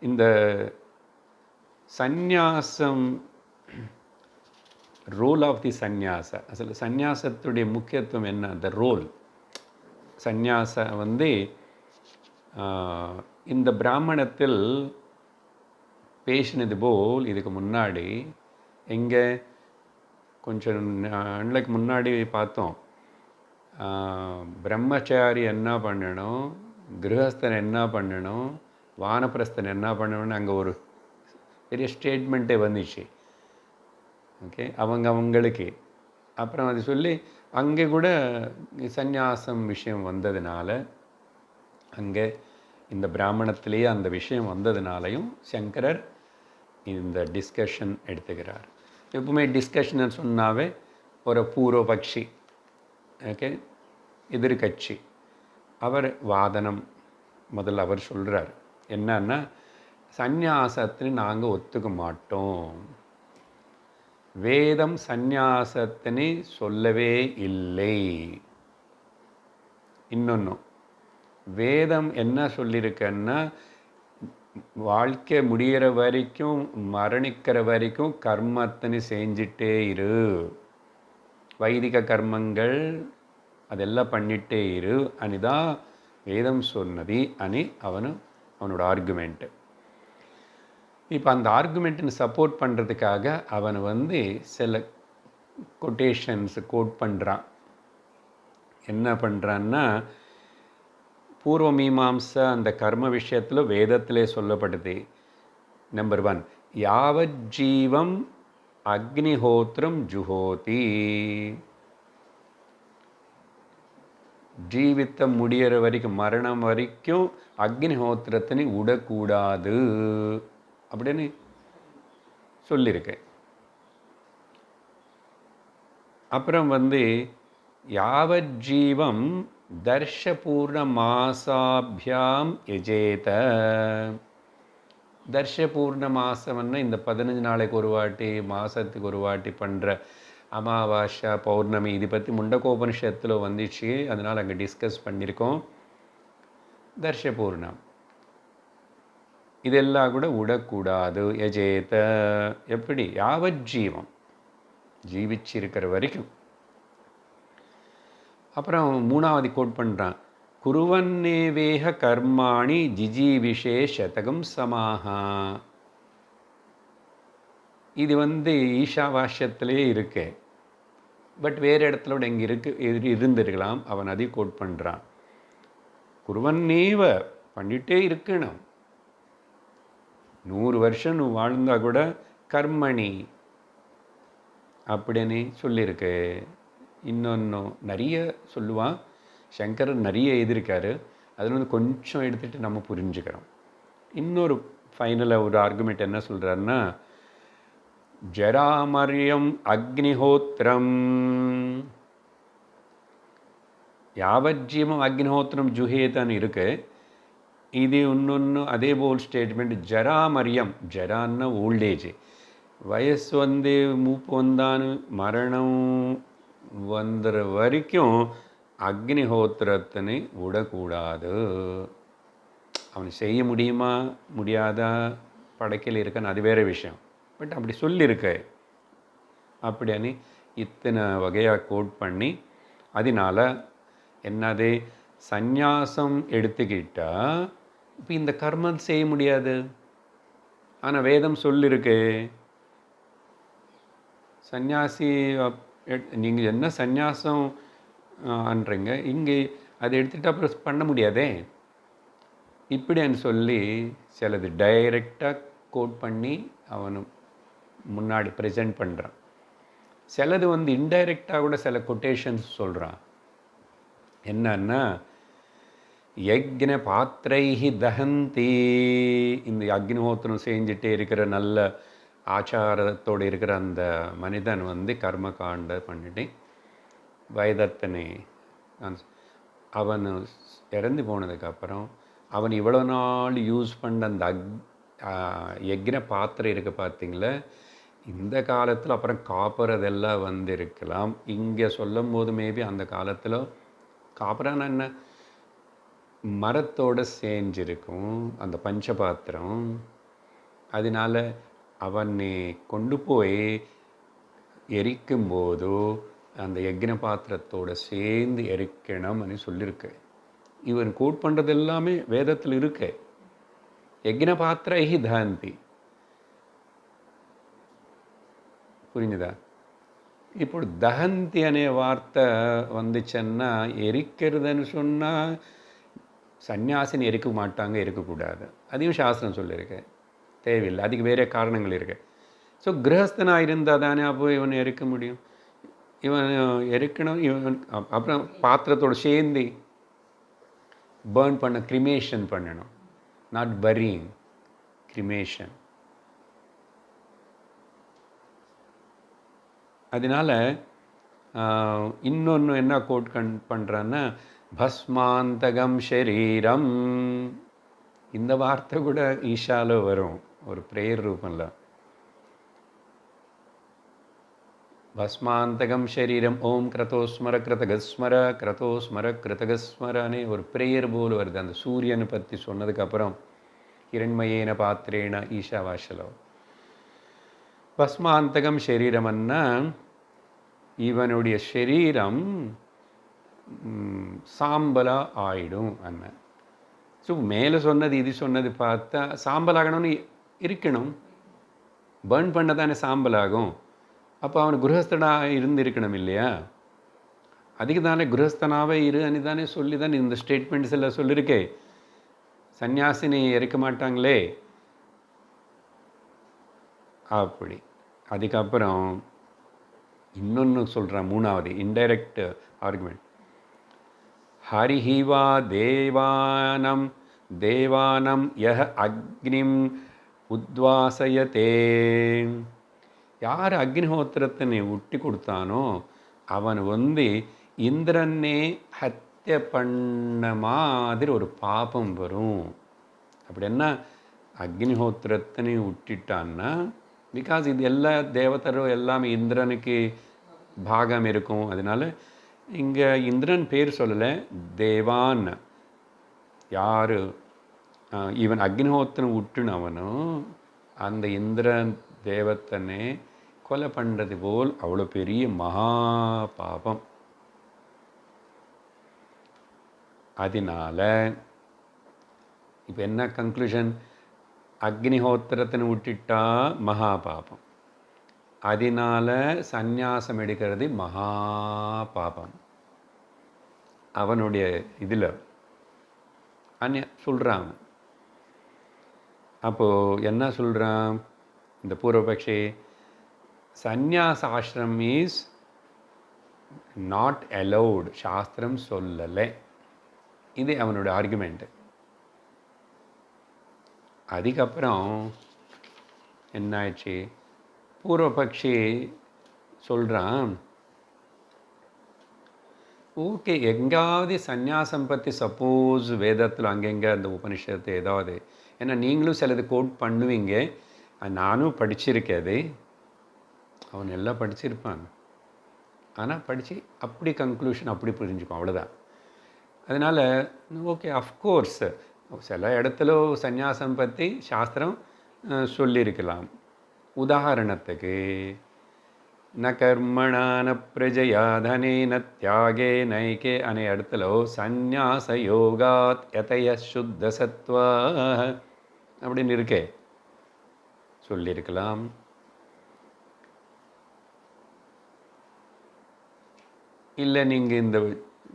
இந்த சந்நியாசம் ரோல் ஆஃப் தி சந்நியாச, அசல் சந்நியாசத்துடைய முக்கியத்துவம் என்ன, அந்த ரோல். சந்நியாச இந்த பிராமணத்தில் பேசினது போல் இதுக்கு முன்னாடி எங்கே கொஞ்சம் நாளைக்கு முன்னாடி பார்த்தோம். பிரம்மச்சாரி என்ன பண்ணணும், கிரகஸ்தன் என்ன பண்ணணும், வானப்பிரஸ்தன் என்ன பண்ணணும்னு அங்கே ஒரு பெரிய ஸ்டேட்மெண்ட்டே வந்துச்சு. ஓகே, அவங்களுக்கு அப்புறம் அது சொல்லி அங்கே கூட சந்நியாசம் விஷயம் வந்ததுனால அங்கே இந்த பிராமணத்திலேயே அந்த விஷயம் வந்ததுனாலையும் சங்கரர் இந்த டிஸ்கஷன் எடுத்துக்கிறார். எப்பவுமே டிஸ்கஷன் சொன்னாவே ஒரு பூர்வபக்ஷி, ஓகே, எதிர்கட்சி, அவர் வாதனம் முதல்ல அவர் சொல்கிறார். என்னன்னா, சந்நியாசத்தை நாங்கள் ஒத்துக்க மாட்டோம், வேதம் சந்நியாசத்தினை சொல்லவே இல்லை. இன்னொன்று, வேதம் என்ன சொல்லியிருக்கன்னா, வாழ்க்கை முடிகிற வரைக்கும் மரணிக்கிற வரைக்கும் கர்மத்தினை செஞ்சிட்டே இரு, வைதிக கர்மங்கள் அதெல்லாம் பண்ணிட்டே இரு அனிதான் வேதம் சொன்னது అని அவனோட ஆர்குமெண்ட்டு. இப்போ அந்த ஆர்குமெண்ட்டுன்னு சப்போர்ட் பண்ணுறதுக்காக அவன் சில கொட்டேஷன்ஸ் கோட் பண்ணுறான். என்ன பண்ணுறான்னா, பூர்வ மீமாம்சா அந்த கர்ம விஷயத்தில் வேதத்திலே சொல்லப்படுது. நம்பர் 1, யாவத் ஜீவம் அக்னிஹோத்திரம் ஜுஹோதி, ஜீவித்தம் முடிகிற வரைக்கும் மரணம் வரைக்கும் அக்னிஹோத்திரத்தினை விடக்கூடாது அப்படின்னு சொல்லியிருக்கேன். அப்புறம் யாவத் ஜீவம் தர்ஷபூர்ண மாசாபியாம் யஜேத. தர்ஷபூர்ண மாசம்னா இந்த 15 நாளைக்கு ஒரு வாட்டி, மாதத்துக்கு ஒரு வாட்டி பண்ணுற அமாவாசை பௌர்ணமி, இது பற்றி முண்டகோபனிஷத்தில் வந்துச்சு, அதனால் அங்கே டிஸ்கஸ் பண்ணியிருக்கோம். தர்ஷபூர்ணம் இதெல்லாம் கூட விடக்கூடாது. யஜேத எப்படி? யாவத் ஜீவம், ஜீவிச்சிருக்கிற வரைக்கும். அப்புறம் 3வது கோட் பண்ணுறான், குருவன்னேவேக கர்மாணி ஜிஜீவிஷே சதகம் சமாஹா. இது ஈஷாவாஷ்யத்திலே இருக்கு, பட் வேறு இடத்துல கூட இங்கே இருந்திருக்கலாம். அவன் அதையும் கோட் பண்ணுறான். குருவன்னேவ பண்ணிகிட்டே இருக்கணும், 100 வருஷம் நீ வாழ்ந்தா கூட கர்மணி அப்படின்னு சொல்லியிருக்கு. இன்னொன்று நிறைய சொல்லுவான் சங்கரர், நிறைய எழுதியிருக்காரு. அதில் கொஞ்சம் எடுத்துகிட்டு நம்ம புரிஞ்சுக்கிறோம். இன்னொரு ஃபைனலாக ஒரு ஆர்குமெண்ட் என்ன சொல்கிறாருன்னா, ஜராமரியம் அக்னிஹோத்திரம், யாவஜீவம் அக்னிஹோத்திரம் ஜுஹேதான்னு இருக்கு. இது இன்னொன்று அதே போல் ஸ்டேட்மெண்ட், ஜராமரியம், ஜரான்னா ஓல்டேஜ், வயசு மூப்பு வந்தான்னு மரணம் வந்துற வரைக்கும் அக்னிஹோத்திரத்தினை விடக்கூடாது. அவன் செய்ய முடியுமா முடியாதா படைக்கல் இருக்கான்னு அது வேறு விஷயம், பட் அப்படி சொல்லியிருக்க அப்படின்னு இத்தனை வகையாக கோட் பண்ணி, அதனால் என்னது, சந்நியாசம் எடுத்துக்கிட்டால் இப்போ இந்த கர்மம் செய்ய முடியாது. ஆனால் வேதம் சொல்லியிருக்கு, சந்நியாசி நீங்கள் என்ன சந்நியாசம் அன்றீங்க, இங்கே அதை எடுத்துகிட்டு அப்புறம் பண்ண முடியாதே இப்படின்னு சொல்லி சிலது டைரெக்டாக கோட் பண்ணி அவனு முன்னாடி ப்ரெசென்ட் பண்ணுறான். சிலது இன்டைரக்டாக கூட சில கொட்டேஷன்ஸ் சொல்கிறான். என்னன்னா, யக்ஞ பாத்திரைஹி தஹந்தி, இந்த அக்னிஹோத்திரம் செஞ்சுட்டே இருக்கிற நல்ல ஆச்சாரத்தோடு இருக்கிற அந்த மனிதன் கர்மகாண்ட பண்ணிட்டு வயதத்தனை அவன் இறந்து போனதுக்கப்புறம் அவன் இவ்வளோ நாள் யூஸ் பண்ண அந்த யக்ஞ பாத்திரம் இருக்குது பார்த்தீங்களா, இந்த காலத்தில் அப்புறம் காப்பறதெல்லாம் இருக்கலாம். இங்கே சொல்லும் போது மேபி அந்த காலத்தில் காப்பரான என்ன, மரத்தோடு செஞ்சிருக்கும் அந்த பஞ்சபாத்திரம். அதனால் அவனை கொண்டு போய் எரிக்கும்போது அந்த யக்ஞ பாத்திரத்தோடு சேர்ந்து எரிக்கணும்னு சொல்லியிருக்கு. இவன் கோட் பண்ணுறது எல்லாமே வேதத்தில் இருக்கு. யக்ஞ பாத்திரைஹி தஹந்தி, புரிஞ்சுதா? ఇప్పుడు దహంతి అనే వార్త வந்துச்சுன்னா, எரிக்கிறதுன்னு சொன்னால் சன்னியாசிని எரிக்க மாட்டாங்க, எரிக்கக்கூடாது. அதையும் சாஸ்திரம் சொல்லியிருக்கு, தேவையில்லை. அதுக்கு வேறு காரணங்கள் இருக்கு. ஸோ கிரகஸ்தனாக இருந்தால் தானே அப்போ இவன் எரிக்க முடியும். இவன் எரிக்கணும், இவன் அப்புறம் பாத்திரத்தோடு சேர்ந்து பேர்ன் பண்ண, கிரிமேஷன் பண்ணணும், நாட் பரியிங், கிரிமேஷன். அதனால் இன்னொன்று என்ன கோட் பண்ணுறான்னா, பஸ்மாந்தகம் ஷரீரம். இந்த வார்த்தை கூட ஈஷால வரும் ஒரு ப்ரேயர் ரூபம்ல. பஸ்மாந்தகம் ஷரீரம் ஓம் கிரதோஸ்மர கிருதகஸ்மர கிரதோஸ்மர கிருதகஸ்மரனே ஒரு ப்ரேயர் போல் வருது. அந்த சூரியனை பற்றி சொன்னதுக்கப்புறம் ஹிரண்மயேன பாத்திரேன ஈஷாவாசலோ. பஸ்மாந்தகம் ஷரீரம்னா இவனுடைய ஷரீரம் சாம்பலா ஆயிடும் அண்ண. ஸோ மேலே சொன்னது இது சொன்னது பார்த்தா சாம்பலாகணும்னு இருக்கணும், பர்ன் பண்ண தானே சாம்பலாகும். அப்போ அவன் குருஹஸ்தனாக இருந்திருக்கணும் இல்லையா? அதுக்கு தானே குருஹஸ்தனாகவே இரு அனு தானே சொல்லி தான் இந்த ஸ்டேட்மெண்ட்ஸ் எல்லாம் சொல்லியிருக்கே. சன்னியாசினி இருக்க மாட்டாங்களே அப்படி. அதுக்கப்புறம் இன்னொன்று சொல்கிறான், மூணாவது இன்டைரக்ட் ஆர்குமெண்ட். ஹரிஹிவா தேவானம் தேவானம் யஹ அக்னிம் உத்வாசயதே. யார் அக்னிஹோத்திரத்தை உட்டி கொடுத்தானோ அவன் இந்திரனே ஹத்திய பண்ண மாதிரி ஒரு பாபம் வரும். அப்படின்னா அக்னிஹோத்திரத்தை விட்டுட்டான்னா, பிகாஸ் இது எல்லா தேவதரும் எல்லாமே இந்திரனுக்கு பாகம் இருக்கும். அதனால இங்கே இந்திரன் பேர் சொல்லலை, தேவான். யார் இவன் அக்னிஹோத்திரம் விட்டுனவனும் அந்த இந்திரன் தேவத்தனே கொலை பண்ணுறது போல் அவ்வளோ பெரிய மகா பாபம். அதனால இப்போ என்ன கன்க்ளூஷன்? அக்னிஹோத்திரத்தின்னு விட்டுட்டா மகா பாபம், அதனால சந்நியாசம் எடுக்கிறது மகா பாபம். அவனுடைய இதில் சொல்கிறான். அப்போது என்ன சொல்கிறான் இந்த பூர்வபக்ஷி? சந்நியாச ஆசிரம் இஸ் நாட் அலௌட், சாஸ்திரம் சொல்லலை. இது அவனோட ஆர்குமெண்ட். அதுக்கப்புறம் என்னாச்சு? பூர்வபக்ஷி சொல்கிறான், ஓகே எங்காவது சந்நியாசம் பற்றி சப்போஸ் வேதத்தில் அங்கெங்கே அந்த உபனிஷத்து ஏதாவது, ஏன்னா நீங்களும் சிலது கோட் பண்ணுவீங்க, நானும் படிச்சிருக்கேது. அவன் எல்லாம் படிச்சிருப்பான், ஆனால் படித்து அப்படி கன்க்ளூஷன் அப்படி புரிஞ்சுக்கும், அவ்வளோதான். அதனால் ஓகே அஃப்கோர்ஸ் சில இடத்துல சந்நியாசம் பற்றி சாஸ்திரம் சொல்லியிருக்கலாம். உதாரணத்துக்கு ந கர்மணான பிரஜயா தனேன தியாகே நைகே அనే இடத்துல சந்நியாச யோகாத் யதய சுத்த சத்வா அப்படின்னு இருக்கே, சொல்லியிருக்கலாம். இல்லை நீங்கள் இந்த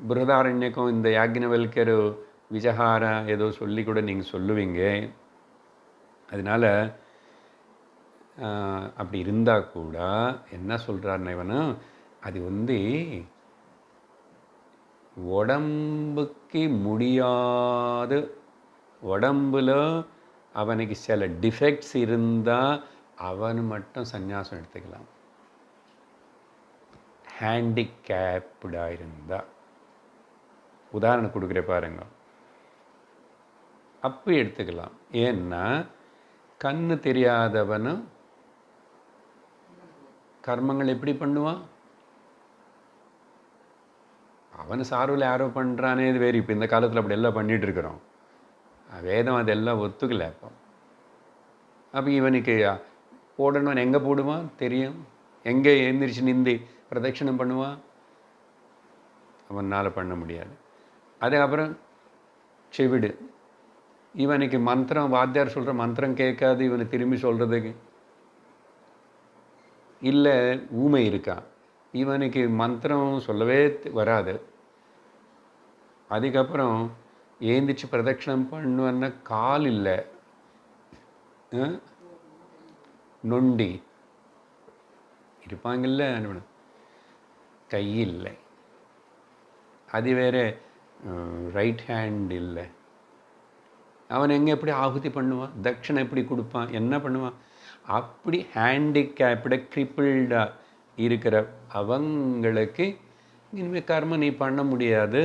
பிருஹதாரண்யக்கும் இந்த யாக்ஞவல்கர் விஜஹாரா ஏதோ சொல்லி கூட நீங்கள் சொல்லுவீங்க. அதனால் அப்படி இருந்தால் கூட என்ன சொல்கிறாருன்னா இவனும், அது உடம்புக்கு முடியாது, உடம்புல அவனுக்கு சில டிஃபெக்ட்ஸ் இருந்தால் அவன் மட்டும் சந்நியாசம் எடுத்துக்கலாம். ஹேண்டிகேப்டாக இருந்தால், உதாரணம் கொடுக்குற பாருங்க, அப்படி எடுத்துக்கலாம். ஏன்னா கண்ணு தெரியாதவனும் கர்மங்கள் எப்படி பண்ணுவான்? அவன் சார்பில் யாரோ பண்ணுறானே இது வேறு. இப்போ இந்த காலத்தில் அப்படி எல்லாம் பண்ணிகிட்டு இருக்கிறோம். வேதம் அதெல்லாம் ஒத்துக்கலை. அப்போ இவனுக்கு போடணும்னு எங்கே போடுவான் தெரியும், எங்கே எழுந்திரிச்சு நிந்தி பிரதட்சணம் பண்ணுவான், அவனால் பண்ண முடியாது. அதுக்கப்புறம் செவிடு, இவனுக்கு மந்திரம் வாத்தியார் சொல்கிற மந்திரம் கேட்காது, இவனை திரும்பி சொல்கிறதுக்கு. இல்லை ஊமை இருக்கா, இவனுக்கு மந்திரம் சொல்லவே வராது. அதுக்கப்புறம் ஏந்திரிச்சு பிரதட்சணம் பண்ணுவன்னா கால் இல்லை, நொண்டி இருப்பாங்கல்ல, கை இல்லை. அது வேறு ரைட் ஹேண்ட் இல்லை, அவன் எங்கே எப்படி ஆகுதி பண்ணுவான், தட்சணை எப்படி கொடுப்பான், என்ன பண்ணுவான்? அப்படி ஹேண்டிகேப்டு கிரிப்பிள்டாக இருக்கிற அவங்களுக்கு இனிமேல் கர்மம் நீ பண்ண முடியாது.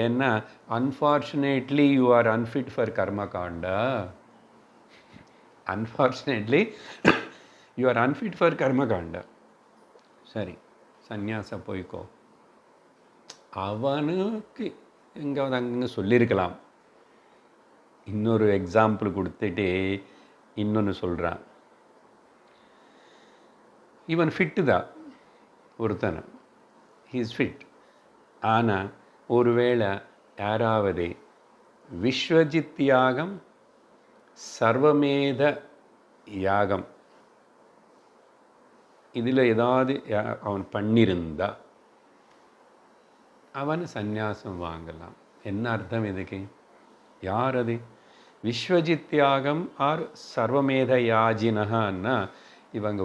ஏன்னா unfortunately you are unfit for கர்ம காண்டா. Unfortunately you are unfit for கர்ம காண்டா. சரி, சந்நியாச போய்க்கோ. அவனுக்கு எங்காவது அங்கங்கே சொல்லியிருக்கலாம். இன்னொரு எக்ஸாம்பிள் கொடுத்துட்டு இன்னொன்று சொல்கிறான். இவன் ஃபிட்டு தான் ஒருத்தன், ஹீஸ் ஃபிட். ஆனால் ஒருவேளை யாராவது விஸ்வஜித் யாகம், சர்வமேத யாகம் இதில் ஏதாவது அவன் பண்ணியிருந்தா அவன் சந்நியாசம் வாங்கலாம். என்ன அர்த்தம் இதுக்கு? யார் அது? விஸ்வஜித் யாகம் ஆர் சர்வமேத யாஜினஹான்னா இவங்க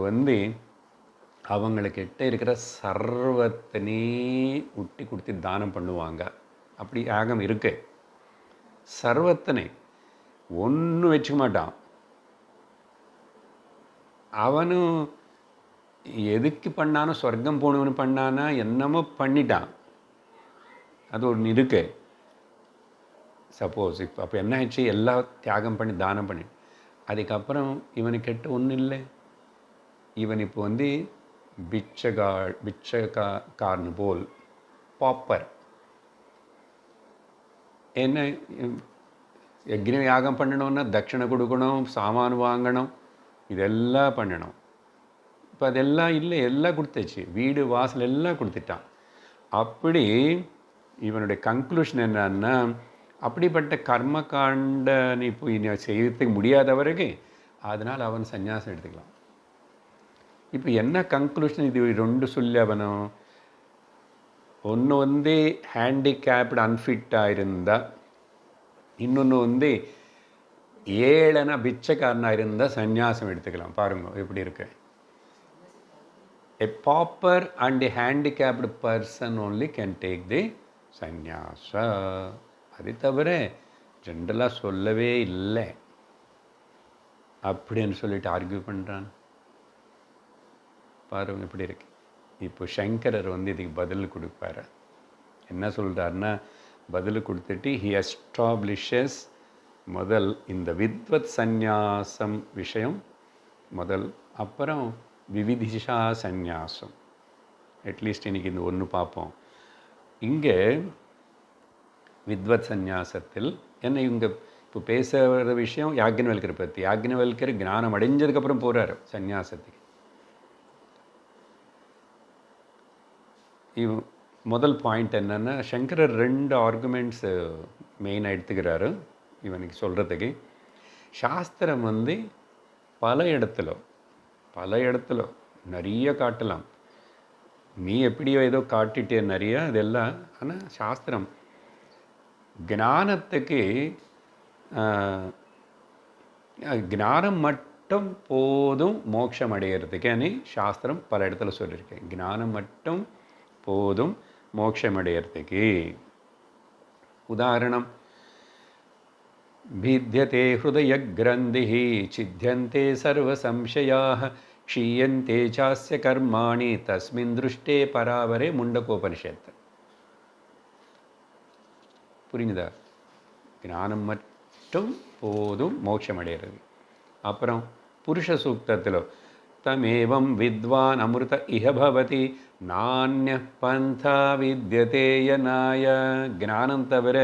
அவங்களுக்கிட்ட இருக்கிற சர்வத்தனே உட்டி கொடுத்து தானம் பண்ணுவாங்க. அப்படி யாகம் இருக்கு. சர்வத்தனை ஒன்றும் வச்சுக்க மாட்டான். அவனும் எதுக்கு பண்ணானோ, சொர்க்கம் போனவனு பண்ணானா என்னமோ பண்ணிட்டான். அது ஒன்று இருக்கு. சப்போஸ் இப்போ அப்போ என்ன ஆயிடுச்சு, எல்லாம் தியாகம் பண்ணி தானம் பண்ணி அதுக்கப்புறம் இவனுக்கிட்ட ஒன்றும் இல்லை. இவன் இப்போ பிச்சைக்காரன் போல் பாப்பர். என்ன யக்ஞம் யாகம் பண்ணணும்னா தட்சணை கொடுக்கணும், சாமான் வாங்கணும், இதெல்லாம் பண்ணணும். இப்போ அதெல்லாம் இல்லை, எல்லாம் கொடுத்தாச்சு, வீடு வாசல் எல்லாம் கொடுத்துட்டான். அப்படி இவனுடைய கன்க்ளூஷன் என்னன்னா, அப்படிப்பட்ட கர்ம காண்ட இப்போ செய்யறதுக்கு முடியாதவருக்கு அதனால் அவன் சந்நியாசம் எடுத்துக்கலாம். இப்போ என்ன கன்க்ளூஷன்? இது ரெண்டு சொல்லி அவனும் ஒன்று ஹேண்டிகேப்டு அன்ஃபிட்டாக இருந்தால், இன்னொன்று ஏழனா பிச்சைக்காரனாக இருந்தால் சந்நியாசம் எடுத்துக்கலாம். பாருங்க எப்படி இருக்கு. A pauper and a handicapped person only can take the sannyasa. அது தவிர ஜென்ரலாக சொல்லவே இல்லை அப்படின்னு சொல்லிட்டு ஆர்கியூ பண்ணுறான். பாருங்க எப்படி இருக்கு. இப்போ சங்கரர் இதுக்கு பதில் கொடுப்பார். என்ன சொல்கிறாருன்னா, பதில் கொடுத்துட்டு ஹி எஸ்டாப்ளிஷஸ் முதல் இந்த வித்வத் சந்நியாசம் விஷயம் முதல், அப்புறம் விவிதிஷா சந்நியாசம். அட்லீஸ்ட் இன்றைக்கி இந்த ஒன்று பார்ப்போம். இங்கே வித்வத் சந்நியாசத்தில் என்ன இவங்க இப்போ பேசுகிற விஷயம் யாக்ஞவல்கர் பற்றி. யாக்ஞவல்கர் ஞானம் அடைஞ்சதுக்கப்புறம் போகிறார் சந்நியாசத்துக்கு. முதல் பாயிண்ட் என்னென்னா, சங்கரர் 2 ஆர்குமெண்ட்ஸ் மெயினாக எடுத்துக்கிறாரு இவனுக்கு சொல்கிறதுக்கு. சாஸ்திரம் பல இடத்துல நிறைய காட்டலாம். நீ எப்படியோ ஏதோ காட்டிட்டே நிறைய இதெல்லாம். ஆனால் சாஸ்திரம் ஞானத்துக்கு ஞானம் மட்டும் போதும் மோட்சம் அடையிறதுக்கு சாஸ்திரம் பல இடத்துல சொல்லியிருக்கேன். ஞானம் மட்டும் போதும் மோட்சம் அடையிறதுக்கு. உதாரணம், भिद्यते हृदयग्रन्थिः छिद्यन्ते सर्वसंशयाः क्षीयन्ते चास्य कर्माणि तस्मिन् दृष्टे परावरे मुण्डकोपनिषत्. புரியுதா? ஞானம் மட்டும் போதும் மோட்சம் அடைகிறது. அப்புறம் புருஷ சூக்தத்தில் தமேவம் வித்வான் அமிர்த இஹ பவதி நான்ய பந்தா வித்யதே யனாய. ஞானம் தவிர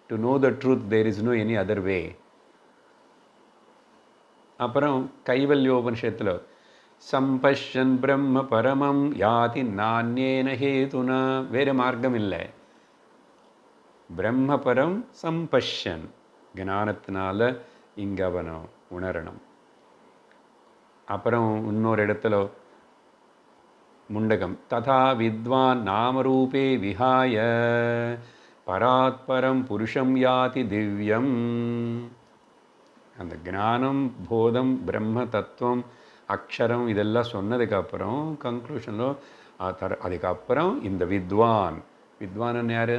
to know the truth there is no any other way. அப்புறம் கைவல்யோபனிஷத்தில் சம்பஷ்யன் பிரம்ம பரமம் யாதி நான்யேன ஹேதுனா. வேறு மார்க்கம் இல்லை. பிரம்ம பரம் சம்பஷ்யன் ஞானத்தினால இங்கே அவனை உணரணும். அப்புறம் இன்னொரு இடத்துல முண்டகம் ததா வித்வான் நாமரூபே விஹாய பராத்பரம் புருஷம் யாதி திவ்யம். அந்த ஞானம் போதம் பிரம்ம தத்துவம் அக்ஷரம் இதெல்லாம் சொன்னதுக்கப்புறம் கன்க்ளூஷனில் அதுக்கப்புறம் இந்த வித்வான் யார்?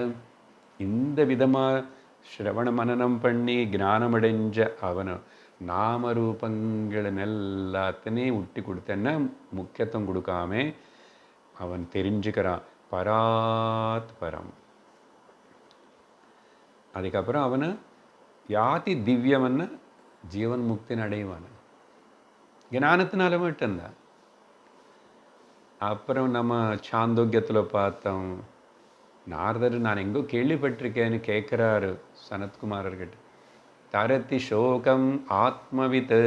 இந்த விதமாக ஸ்ரவண மனனம் பண்ணி ஞானமடைஞ்ச அவனு நாமரூபங்களை எல்லாத்தையும் விட்டு கொடுத்தேன்னா முக்கியத்துவம் கொடுக்காம அவன் தெரிஞ்சுக்கிறான் பராத் பரம். அதுக்கப்புறம் அவனை யாதி திவ்யமன்னு ஜீவன் முக்தின்னு அடைவான் ஞானத்தினால மட்டும்தான். அப்புறம் நம்ம சாந்தோக்கியத்தில் பார்த்தோம், நாரதர் நான் எங்கோ கேள்விப்பட்டிருக்கேன்னு கேட்குறாரு சனத்குமாரர்கிட்ட. தரத்தி சோகம் ஆத்மவித்,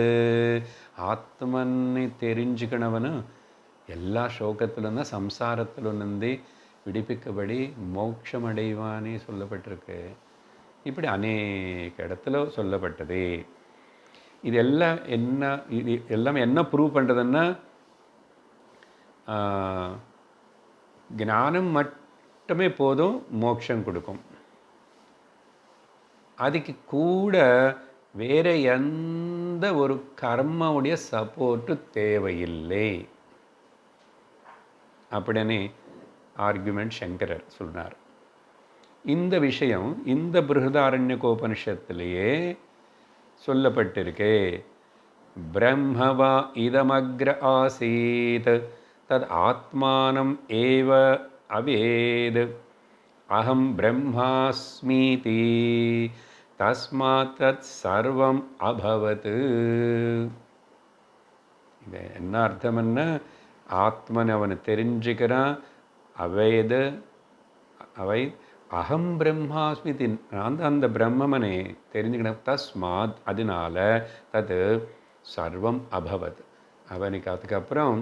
ஆத்மன்னு தெரிஞ்சுக்கணவனு எல்லா சோகத்திலும் சம்சாரத்திலிருந்து விடுவிக்கபடி மோட்சம் அடைவானே சொல்லப்பட்டிருக்கு. இப்படி அநேக இடத்துல சொல்லப்பட்டது. இதெல்லாம் என்ன, இது எல்லாமே என்ன ப்ரூவ் பண்ணுறதுன்னா ஞானம் மட்டுமே போதும் மோட்சம் கொடுக்கும். அதுக்கு கூட வேறு எந்த ஒரு கர்மாவுடைய சப்போர்ட்டு தேவையில்லை அப்படின்னு ஆர்குமெண்ட் சங்கரர் சொன்னார். இந்த விஷயம் இந்த பிருஹதாரண்யகோபனிஷத்திலேயே சொல்லப்பட்டிருக்கு. பிரம்மவா இதமக்ர ஆசீத் தத் ஆத்மானம் ஏவ அவேத் அகம் பிரம்மாஸ்மீதி தஸ்மாத் தத் சர்வம் அபவத். இது என்ன அர்த்தம்னா, ஆத்மன் அவனை தெரிஞ்சுக்கிறான், அவேது அவை அகம் பிரம்மாஸ்மிதி நான் அந்த பிரம்மமனை தெரிஞ்சுக்கணும். தஸ்மாத் அதனால தது சர்வம் அபவத் அவனுக்கு அதுக்கப்புறம்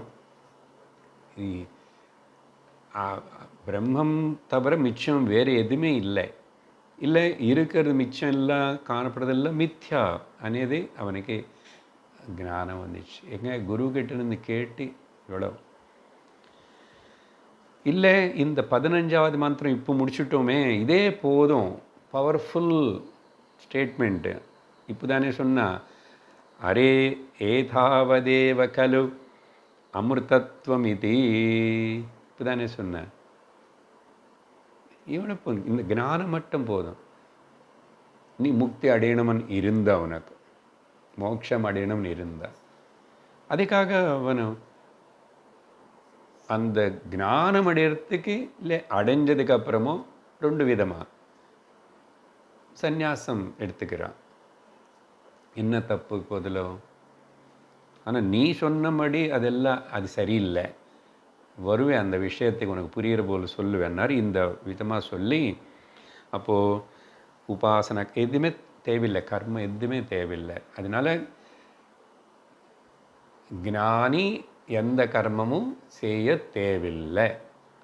பிரம்மம் தவிர மிச்சம் வேறு எதுவுமே இல்லை. இல்லை இருக்கிறது மிச்சம் எல்லாம் காணப்படுறதெல்லாம் மித்யா అనేది அவனுக்கு ஞானம் வந்துச்சு. எங்க குருக்கிட்ட இருந்து கேட்டு இவ்வளோ இல்லை, இந்த 15வது மந்திரம் இப்போ முடிச்சுட்டோமே, இதே போதும், பவர்ஃபுல் ஸ்டேட்மெண்ட்டு. இப்போ தானே சொன்னா, அரே ஏதாவதேவ கலு அமிர்தத்வம் இது, இப்போ தானே சொன்னேன். இவனை இந்த ஞானம் மட்டும் போதும். நீ முக்தி அடையணும்னு இருந்தா, உனக்கு மோட்சம் அடையணும்னு இருந்தா, அதுக்காக அவனு அந்த ஞானம் அடையிறதுக்கு இல்லை அடைஞ்சதுக்கு அப்புறமும் 2 விதமாக சந்நியாசம் எடுத்துக்கிறான். என்ன தப்பு போதிலோ, ஆனால் நீ சொன்னபடி அதெல்லாம் அது சரியில்லை, வருவேன் அந்த விஷயத்துக்கு உனக்கு புரிகிற போல் சொல்லுவேன்னாரு. இந்த விதமாக சொல்லி அப்போது உபாசனை எதுவுமே தேவையில்லை, கர்மம் எதுவுமே தேவையில்லை. அதனால ஞானி எந்த கர்மமும் செய்ய தேவையில்லை.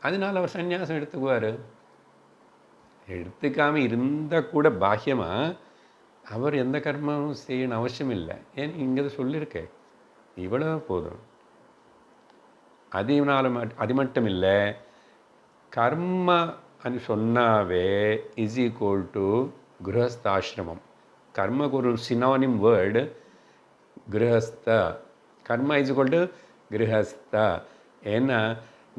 அதனால் அவர் சந்நியாசம் எடுத்துக்குவார். எடுத்துக்காமல் இருந்தால் கூட பாக்கியமாக அவர் எந்த கர்மமும் செய்யணும் அவசியம் இல்லை. ஏன் இங்கே சொல்லியிருக்கேன், இவ்வளோ போதும். அது மட்டும் இல்லை, கர்ம అని சொன்னாவே இஸ் ஈக்குவல் டு கிரகஸ்தாசிரமம். கர்மக்கு ஒரு சினானிம் வேர்டு கிரகஸ்த. கர்ம இஸ் ஈக்குவல் டு கிரகஸ்த. ஏன்னா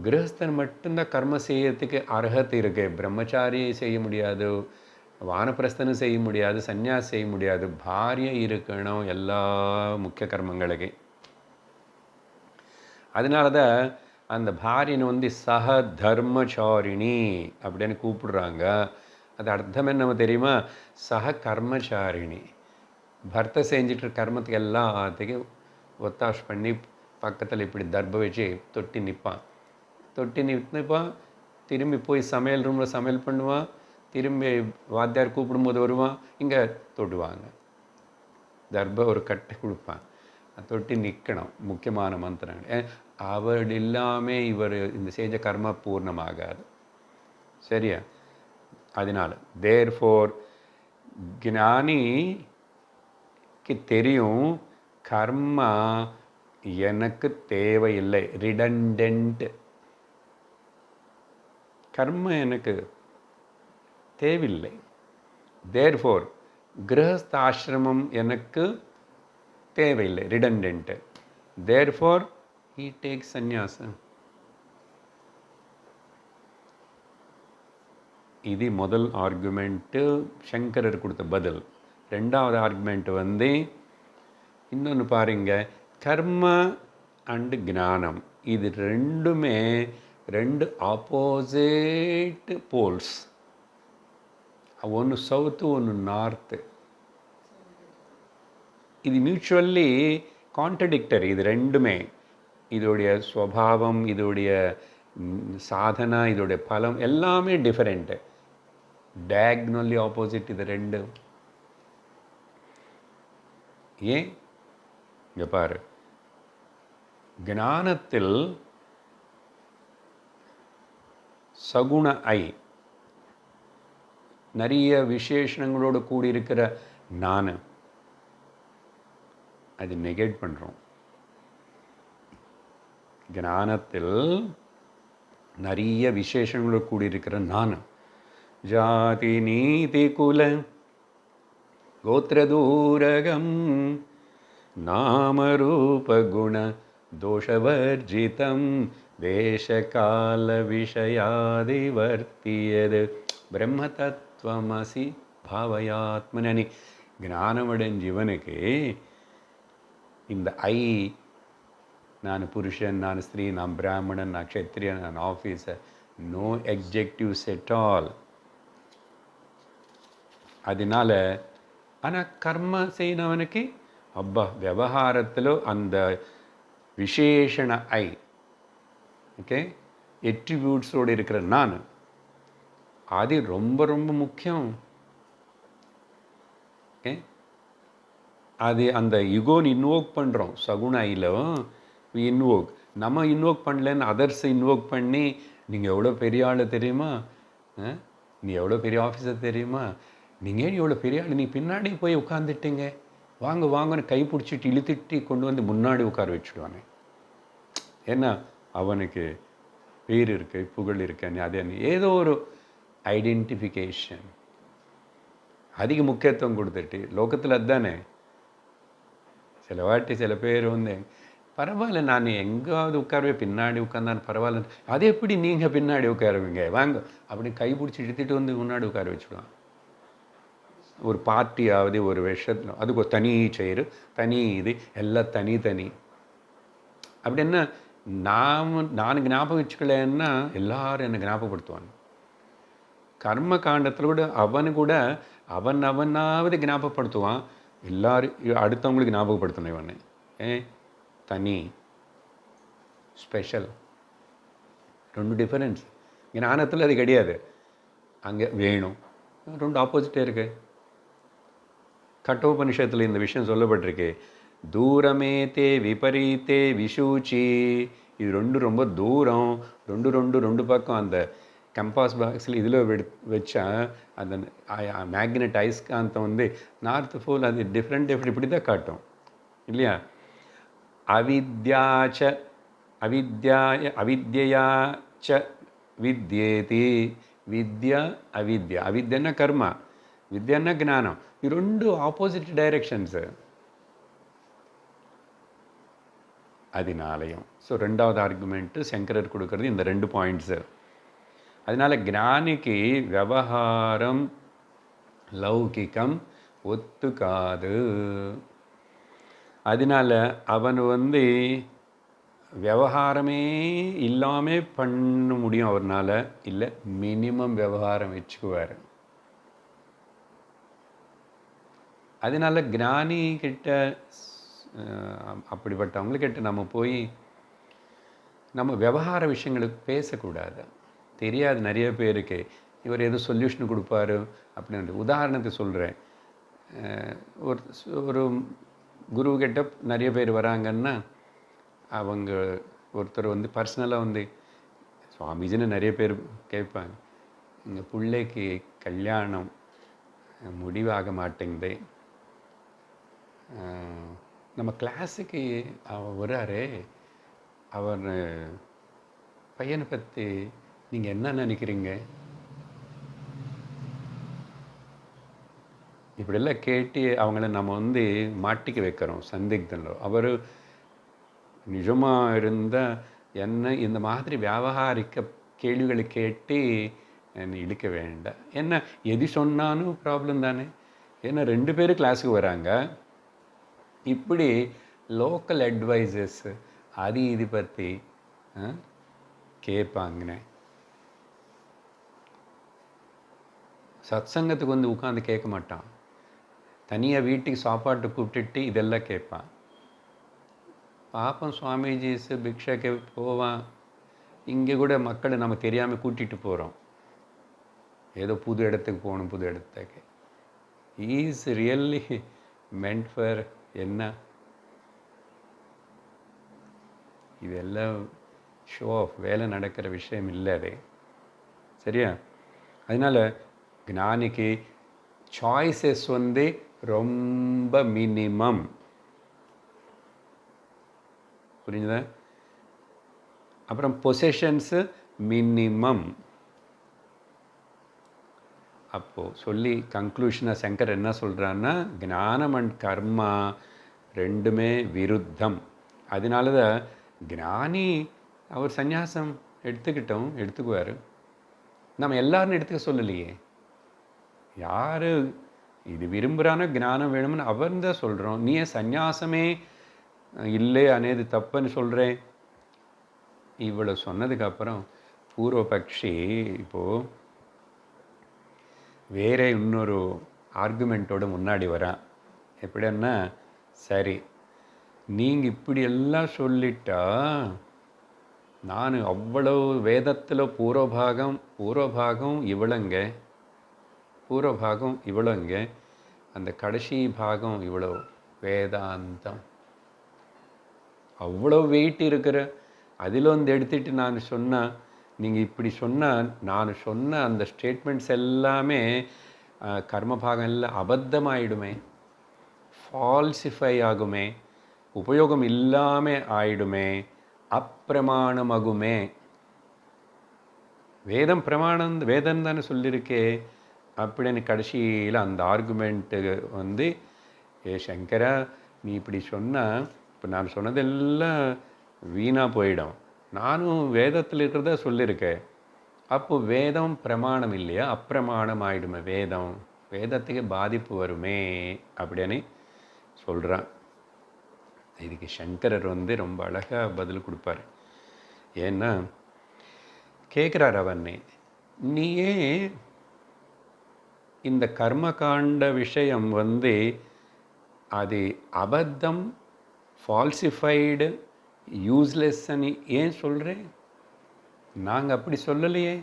கிரகஸ்தன் மட்டும்தான் கர்ம செய்யறதுக்கு அர்ஹத்தை இருக்கு. பிரம்மச்சாரி செய்ய முடியாது, வானப்பிரஸ்தனும் செய்ய முடியாது, சந்நியாசி செய்ய முடியாது. பாரிய இருக்கணும் எல்லா முக்கிய கர்மங்களுக்கு. அதனால தான் அந்த பாரியனை சக தர்மச்சாரிணி அப்படின்னு கூப்பிடுறாங்க. அது அர்த்தம் என்ன தெரியுமா? சக கர்மச்சாரிணி. பர்த்த செஞ்சிட்டு கர்மத்துக்கு எல்லாத்துக்கும் ஒத்தாஷ் பண்ணி பக்கத்தில் இப்படி தர்ப வச்சு தொட்டி நிற்பான். தொட்டி நிற்பான், திரும்பி போய் சமையல் ரூமில் சமையல் பண்ணுவான், திரும்பி வாத்தியார் கூப்பிடும்போது வருவான், இங்கே தொடுவாங்க. தர்ப ஒரு கட்டை கொடுப்பான், தொட்டி நிற்கணும். முக்கியமான மந்திரங்கள். அவர் இல்லாமல் இவர் இந்த செஞ்ச கர்ம பூர்ணமாகாது. சரியா? அதனால் தேர்ஃபோர் ஞானிக்கு தெரியும் கர்மா எனக்கு தேவையில்லை, ரிடண்டன்ட். கர்ம எனக்கு தேவையில்லை. தேர்ஃபோர் கிரகஸ்தாசிரமம் எனக்கு தேவையில்லை, redundant. Therefore he takes sannyasa. இது முதல் ஆர்குமெண்ட்டு சங்கரர் கொடுத்த பதில். ரெண்டாவது ஆர்குமெண்ட் வந்து இன்னொன்று பாருங்க, கர்ம அண்டு ஞானம் இது ரெண்டுமே ரெண்டு ஆப்போசிட் போல்ஸ். ஒன்று சவுத்து ஒன்று நார்த்து. இது மியூச்சுவல்லி கான்ட்ரடிக்டரி. இது ரெண்டுமே இதோடைய ஸ்வபாவம், இதோடைய சாதனா, இதோடைய பலம் எல்லாமே டிஃபரெண்ட்டு. டயக்னலி ஆப்போசிட் இது ரெண்டு. ஏன் இங்கே பாரு, ஞானத்தில் சகுண ஐ நிறைய விசேஷங்களோடு கூடியிருக்கிற நான் அது நெகேட் பண்ணுறோம். ஞானத்தில் நிறைய விசேஷங்களோடு கூடியிருக்கிற நான், ஜாதி நீதி குல கோத்திரதூரகம் நாமரூப குண தோஷவர்ஜிதம் தேசகால விஷயாதிவர்த்தியது பிரம்ம தத்துவமசி பாவயாத்மனி. ஞானமடைஞ்சவனுக்கு இந்த ஐ, நான் புருஷன், நான் ஸ்திரீ, நான் பிராமணன், நான் க்ஷத்ரியன், நான் ஆஃபீஸர், நோ எக்ஜெக்டிவ்ஸ் எட் ஆல். அதனால ஆனால் கர்ம செய்யணவனுக்கு அப்பா விவகாரத்தில் அந்த விசேஷண ஐ, ஓகே, எட்ரிபியூட்ஸோடு இருக்கிற நான், அது ரொம்ப ரொம்ப முக்கியம். ஓகே, அது அந்த யுகோன்னு இன்வோக் பண்ணுறோம். சகுண ஐயில் இன்வோக், நம்ம இன்வோக் பண்ணலன்னு அதர்ஸ் இன்வோக் பண்ணி, நீங்கள் எவ்வளோ பெரிய ஆள் தெரியுமா, நீ எவ்வளோ பெரிய ஆஃபீஸர் தெரியுமா, நீங்கள் எவ்வளோ பெரிய ஆள், நீ பின்னாடி போய் உட்காந்துட்டீங்க, வாங்க வாங்கன்னு கை பிடிச்சிட்டு இழுத்துட்டு கொண்டு வந்து முன்னாடி உட்கார வச்சுடுவானே. ஏன்னா அவனுக்கு பேர் இருக்கு, புகழ் இருக்கன்னு, அது ஏதோ ஒரு ஐடென்டிஃபிகேஷன் அதிக முக்கியத்துவம் கொடுத்துட்டு லோகத்தில் அதுதானே. சில வாட்டி சில பேர் வந்து பரவாயில்ல, நான் எங்காவது உட்காருவேன், பின்னாடி உட்கார்ந்தான்னு பரவாயில்ல, அது எப்படி நீங்கள் பின்னாடி உட்காருவீங்க, வாங்க அப்படி கை பிடிச்சி இழுத்துட்டு வந்து முன்னாடி உட்கார வச்சுடுவான். ஒரு பார்ட்டியாவது ஒரு விஷயத்தில் அதுக்கு ஒரு தனி செயிறு, தனி இது, எல்லாம் தனி. அப்படி என்ன, நான் ஞாபகம் வச்சுக்கலன்னா எல்லாரும் என்னை ஞாபகப்படுத்துவாங்க. கர்ம காண்டத்தில் கூட அவனாவது ஞாபகப்படுத்துவான், எல்லாரும் அடுத்தவங்களுக்கு ஞாபகப்படுத்தணும் இவனை. தனி, ஸ்பெஷல், ரெண்டு டிஃபரன்ஸ். ஞானத்தில் அது கிடையாது. அங்கே வேணும், ரெண்டு ஆப்போசிட்டே இருக்கு. கட்டோபனிஷத்தில் இந்த விஷயம் சொல்லப்பட்டிருக்கு. தூரமே தே விபரீத்தே விஷூச்சி. இது ரொம்ப தூரம், ரெண்டு பக்கம். அந்த கம்பாஸ் பாக்ஸில் இதில் வச்சா அந்த மேக்னெட் ஐஸ்காந்தம் வந்து நார்த் போல் அது டிஃப்ரெண்ட் இப்படி தான் காட்டும் இல்லையா. அவித்யாச்ச வித்யேதி. வித்யா அவித்யா. அவித்யன்னா கர்மா, வித்யான்னா ஞானம். இது ரெண்டு ஆப்போசிட் டைரெக்ஷன்ஸு. அதனாலையும் ரெண்டாவது ஆர்குமெண்ட்டு சங்கரர் கொடுக்கறது இந்த 2 பாயிண்ட்ஸு. அதனால ஞானிக்கு விவகாரம் லௌகிகம் ஒத்துக்காது. அதனால அவன் வந்து விவகாரமே இல்லாமல் பண்ண முடியும் அவர்னால, இல்லை மினிமம் விவகாரம் வச்சுக்குவார். அதனால ஞானி கிட்ட, அப்படிப்பட்டவங்கக்கிட்ட நம்ம போய் நம்ம விவகார விஷயங்களுக்கு பேசக்கூடாது. தெரியாது நிறைய பேருக்கு, இவர் எது சொல்யூஷன் கொடுப்பாரு அப்படின்னு. உதாரணத்துக்கு சொல்கிறேன், ஒரு குருக்கிட்ட நிறைய பேர் வராங்கன்னா, அவங்க ஒருத்தர் வந்து பர்சனலாக வந்து சுவாமிஜின்னு நிறைய பேர் கேட்பாங்க, எங்கள் பிள்ளைக்கு கல்யாணம் முடிவாக மாட்டேங்குது, நம்ம கிளாஸுக்கு அவர் வராரு, அவர் பையனை பற்றி நீங்கள் என்ன நினைக்கிறீங்க? இப்படியெல்லாம் கேட்டு அவங்கள நம்ம வந்து மாட்டிக்க வைக்கிறோம் சந்திக்தனில். அவர் நிஜமாக இருந்தால் என்ன இந்த மாதிரி வியாபகாரிக்க கேள்விகளை கேட்டு என்னை இழுக்க வேண்டாம். என்ன எது சொன்னாலும் ப்ராப்ளம் தானே. ஏன்னா 2 பேரும் கிளாஸுக்கு வராங்க. இப்படி லோக்கல் அட்வைசஸ் அது இது பற்றி கேட்பாங்கண்ணே. சத்சங்கத்துக்கு வந்து உட்காந்து கேட்க மாட்டான். தனியாக வீட்டுக்கு சாப்பாட்டு கூப்பிட்டுட்டு இதெல்லாம் கேட்பான். பாப்பம் சுவாமிஜிஸ் பிக்ஷாக்கு போவான். இங்கே கூட மக்களை நம்ம தெரியாமல் கூட்டிகிட்டு போகிறோம். ஏதோ புது இடத்துக்கு போகணும், புது இடத்துக்கு. இஸ் ரியல்லி மென்ட் ஃபார் என்ன? இதெல்லாம் ஷோ ஆஃப் வேலை நடக்கிற விஷயம் இல்லை அது. சரியா? அதனால் ஞானிக்கு சாய்ஸஸ் வந்து ரொம்ப மினிமம். புரிஞ்சுதா? அப்புறம் பொசஷன்ஸு மினிமம். அப்போது சொல்லி கன்க்ளூஷனாக சங்கர் என்ன சொல்கிறான்னா, ஞானம் அண்ட் கர்மா ரெண்டுமே விருத்தம். அதனால தான் ஞானி அவர் சந்நியாசம் எடுத்துக்குவார். நம்ம எல்லாரும் எடுத்துக்க சொல்லலையே. யார் இது விரும்புகிறானோ ஞானம் வேணும்னு அவன் தான் சொல்கிறோம். நீ ஏன் சந்நியாசமே இல்லை అనేది தப்புன்னு சொல்கிறேன். இவ்வளோ சொன்னதுக்கப்புறம் பூர்வபக்ஷி இப்போது வேற இன்னொரு ஆர்குமெண்ட்டோடு முன்னாடி வரான். எப்படின்னா, சரி நீங்கள் இப்படியெல்லாம் சொல்லிட்டா நான் அவ்வளோ வேதத்தில் பூர்வபாகம் இவ்வளோங்க, அந்த கடைசி பாகம் இவ்வளோ வேதாந்தம் அவ்வளோ வெயிட் இருக்கிற அதில் வந்து எடுத்துகிட்டு நான் சொன்னால், நீங்கள் இப்படி சொன்னால் நான் சொன்ன அந்த ஸ்டேட்மெண்ட்ஸ் எல்லாமே கர்மபாகம் எல்லாம் அபத்தமாயிடுமே, ஃபால்சிஃபை ஆகுமே, உபயோகம் இல்லாமல் ஆயிடுமே, அப்பிரமாணமாகுமே. வேதம் பிரமாணம், வேதம் தானே சொல்லியிருக்கே அப்படின்னு கடைசியில் அந்த ஆர்குமெண்ட்டு வந்து, ஏ சங்கரா நீ இப்படி சொன்னால் இப்போ நான் சொன்னதெல்லாம் வீணாக போயிடும். நானும் வேதத்தில் இருக்கிறத சொல்லியிருக்கேன். அப்போது வேதம் பிரமாணம் இல்லையா, அப்பிரமாணம் ஆயிடுமே வேதத்துக்கு பாதிப்பு வருமே அப்படின்னு சொல்கிறான். இதுக்கு சங்கரர் வந்து ரொம்ப அழகாக பதில் கொடுப்பார். ஏன்னா கேட்குறார் அவனே, நீயே இந்த கர்மகாண்ட விஷயம் வந்து அது அபத்தம், ஃபால்சிஃபைடு, யூஸ்லெஸ்ன்னு ஏன் சொல்கிறேன்? நாங்கள் அப்படி சொல்லலையே.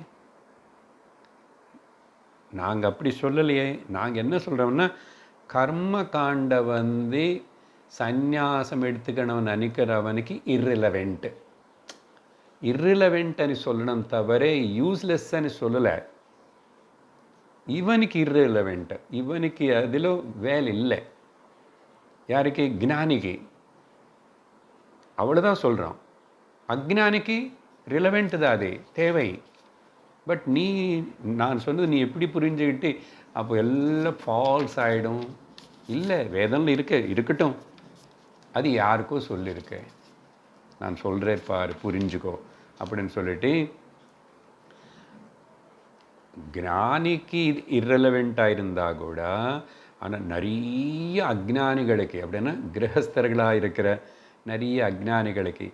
நாங்கள் என்ன சொல்கிறோம்னா, கர்ம காண்ட வந்து சந்நியாசம் எடுத்துக்கணும்னு நினைக்கிறவனுக்கு irrelevant అని சொல்லணும் தவிர யூஸ்லெஸ் అని சொல்லலை. இவனுக்கு irrelevant, இவனுக்கு அதில் வேலை இல்லை. யாருக்கு? ஞானிக்கு. அவ்வளோதான் சொல்கிறோம். அஜ்ஞானிக்கு ரிலவெண்ட் தான், அது தேவை. பட் நான் சொன்னது நீ எப்படி புரிஞ்சுக்கிட்டு அப்போ எல்லாம் ஃபால்ஸ் ஆகிடும்? இல்லை, வேதம்ல இருக்கட்டும், அது யாருக்கோ சொல்லியிருக்க, நான் சொல்கிறேன் பாரு புரிஞ்சுக்கோ அப்படின்னு சொல்லிட்டு ஞானிக்கு இது irrelevant-ஆக இருந்தால் கூட, ஆனால் நிறைய அஜ்ஞானிகளுக்கு, அப்படின்னா கிரகஸ்தர்களாக இருக்கிற நிறைய அஜ்ஞானிகளுக்கு,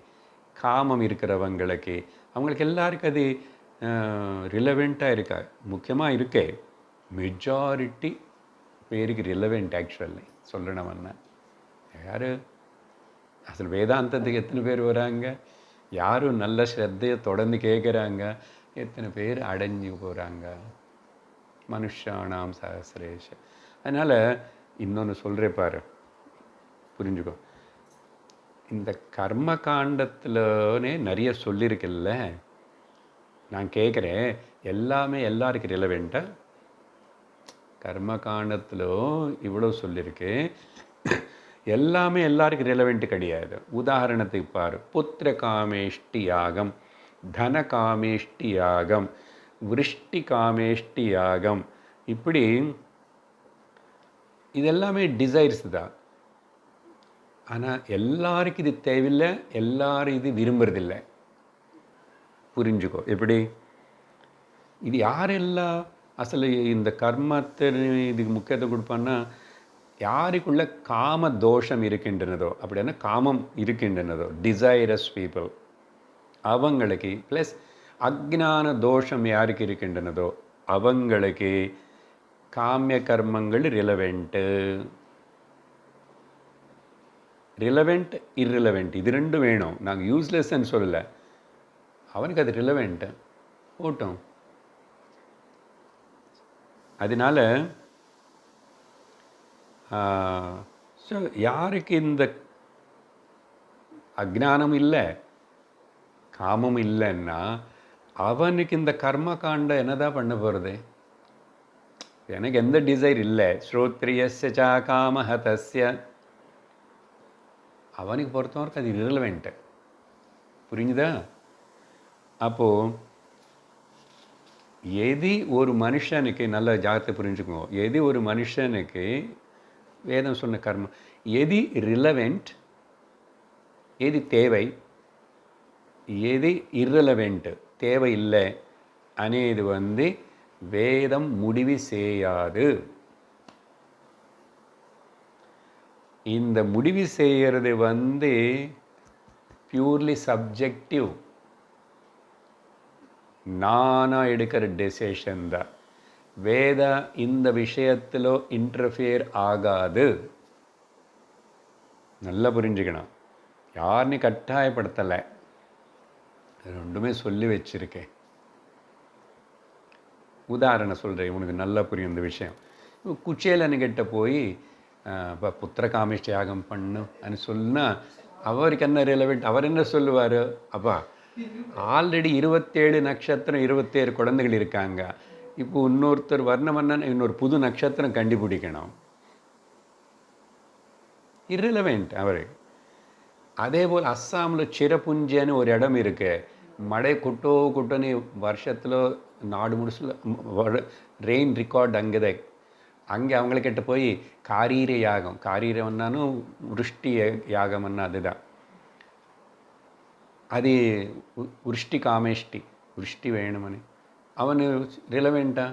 காமம் இருக்கிறவங்களுக்கு, அவங்களுக்கு எல்லாருக்கும் அது ரிலவெண்ட்டாக இருக்கா, முக்கியமாக இருக்கே. மெஜாரிட்டி பேருக்கு ரிலவெண்ட் ஆக்சுவலி சொல்லணும்னா. யார் அசல் வேதாந்தத்துக்கு எத்தனை பேர் வராங்க? யாரும் நல்ல ஸ்ரத்தையை தொடர்ந்து கேட்குறாங்க? எத்தனை பேர் அடைஞ்சு போகிறாங்க? மனுஷானாம் சஹஸ்ரேஷ. அதனால் இன்னொன்று சொல்கிறே பாரு, புரிஞ்சுக்கோ. இந்த கர்ம காண்டத்தில்னே நிறைய சொல்லியிருக்குல்ல, நான் கேட்குறேன், எல்லாமே எல்லாருக்கும் ரிலவெண்ட்டா? கர்ம காண்டத்திலும் இவ்வளோ சொல்லியிருக்கு, எல்லாமே எல்லாருக்கும் ரிலவெண்ட் கிடையாது. உதாரணத்துக்கு பாரு, புத்திர காமேஷ்டி யாகம், தன காமேஷ்டி யாகம், விருஷ்டி காமேஷ்டி யாகம், இப்படி இதெல்லாமே டிசைர்ஸ் தான். ஆனால் எல்லாருக்கும் இது தேவையில்லை, எல்லாரும் இது விரும்புறதில்லை. புரிஞ்சுக்கோ. எப்படி இது யாரெல்லாம் அசలు இந்த கர்மத்தை இதுக்கு முக்கியத்துவம் கொடுப்பான்னா, யாருக்குள்ள காம தோஷம் இருக்கின்றனதோ, அப்படின்னா காமம் இருக்கின்றனதோ, டிசைரஸ் பீப்புள், அவங்களுக்கு ப்ளஸ் அஜ்ஞான தோஷம் யாருக்கு இருக்கின்றனதோ அவங்களுக்கு காமிய கர்மங்கள் ரிலவெண்ட்டு. ரிலவெண்ட் இர்ரிலவெண்ட் இது ரெண்டும் வேணும். நாங்கள் யூஸ்லெஸ்ன்னு சொல்லலை, அவனுக்கு அது ரிலவெண்ட்டு போட்டோம். அதனால ஸோ யாருக்கு இந்த அஜ்ஞானம் இல்லை, காமம் இல்லைன்னா அவனுக்கு இந்த கர்ம காண்ட என்னதான் பண்ண போகிறது? எனக்கு எந்த டிசைர் இல்லை, ஸ்ரோத்ரியஸ்ய சா காமஹ தஸ்ய, அவனுக்கு பொறுத்தவரைக்கும் அது ரிலவெண்ட்டு. புரிஞ்சுதா? அப்போது எது ஒரு மனுஷனுக்கு, நல்ல ஜாகிரதை புரிஞ்சுக்கோங்க, எது ஒரு மனுஷனுக்கு வேதம் சொன்ன கர்மம் எது ரிலவெண்ட், எது தேவை, எது இர்ரிலவெண்ட் தேவையில்லை అనేది வேதம் முடிவு செய்யாது. இந்த முடிவு செய்கிறது பியூர்லி சப்ஜெக்டிவ், நானா எடுக்கிற டெசிஷன் தான். வேத இந்த விஷயத்தில் இன்டர்ஃபியர் ஆகாது. நல்லா புரிஞ்சுக்கணும். யாருன்னு கட்டாயப்படுத்தலை, ரெண்டுமே சொல்லி வச்சிருக்கேன். உதாரணம் சொல்கிறேன், உனக்கு நல்லா புரியும் இந்த விஷயம். குச்சேலனுக்கிட்ட போய் இப்போ புத்திர காமிஷ்ட யாகம் பண்ணு சொன்னால் அவருக்கு என்ன ரிலவெண்ட்? அவர் என்ன சொல்லுவார்? அப்பா ஆல்ரெடி 27 நட்சத்திரம் 27 குழந்தைகள் இருக்காங்க, இப்போ இன்னொருத்தர் வர்ணமன்னன் இன்னொரு புது நட்சத்திரம் கண்டுபிடிக்கணும். இர்ரிலவெண்ட் அவர். அதே போல் அஸ்ஸாமில் சிரபுஞ்சன்னு ஒரு இடம் இருக்கு, மழை குட்டோன்னு வருஷத்தில் நாடு முழுசில் ரெயின் ரெக்கார்ட் அங்கே அவங்கக்கிட்ட போய் காரீர யாகம், காரீரம்னாலும் விருஷ்டி யாகம்னா அதுதான், அது விருஷ்டி காமேஷ்டி, விருஷ்டி வேணுமனு அவனு ரிலவெண்ட்டா?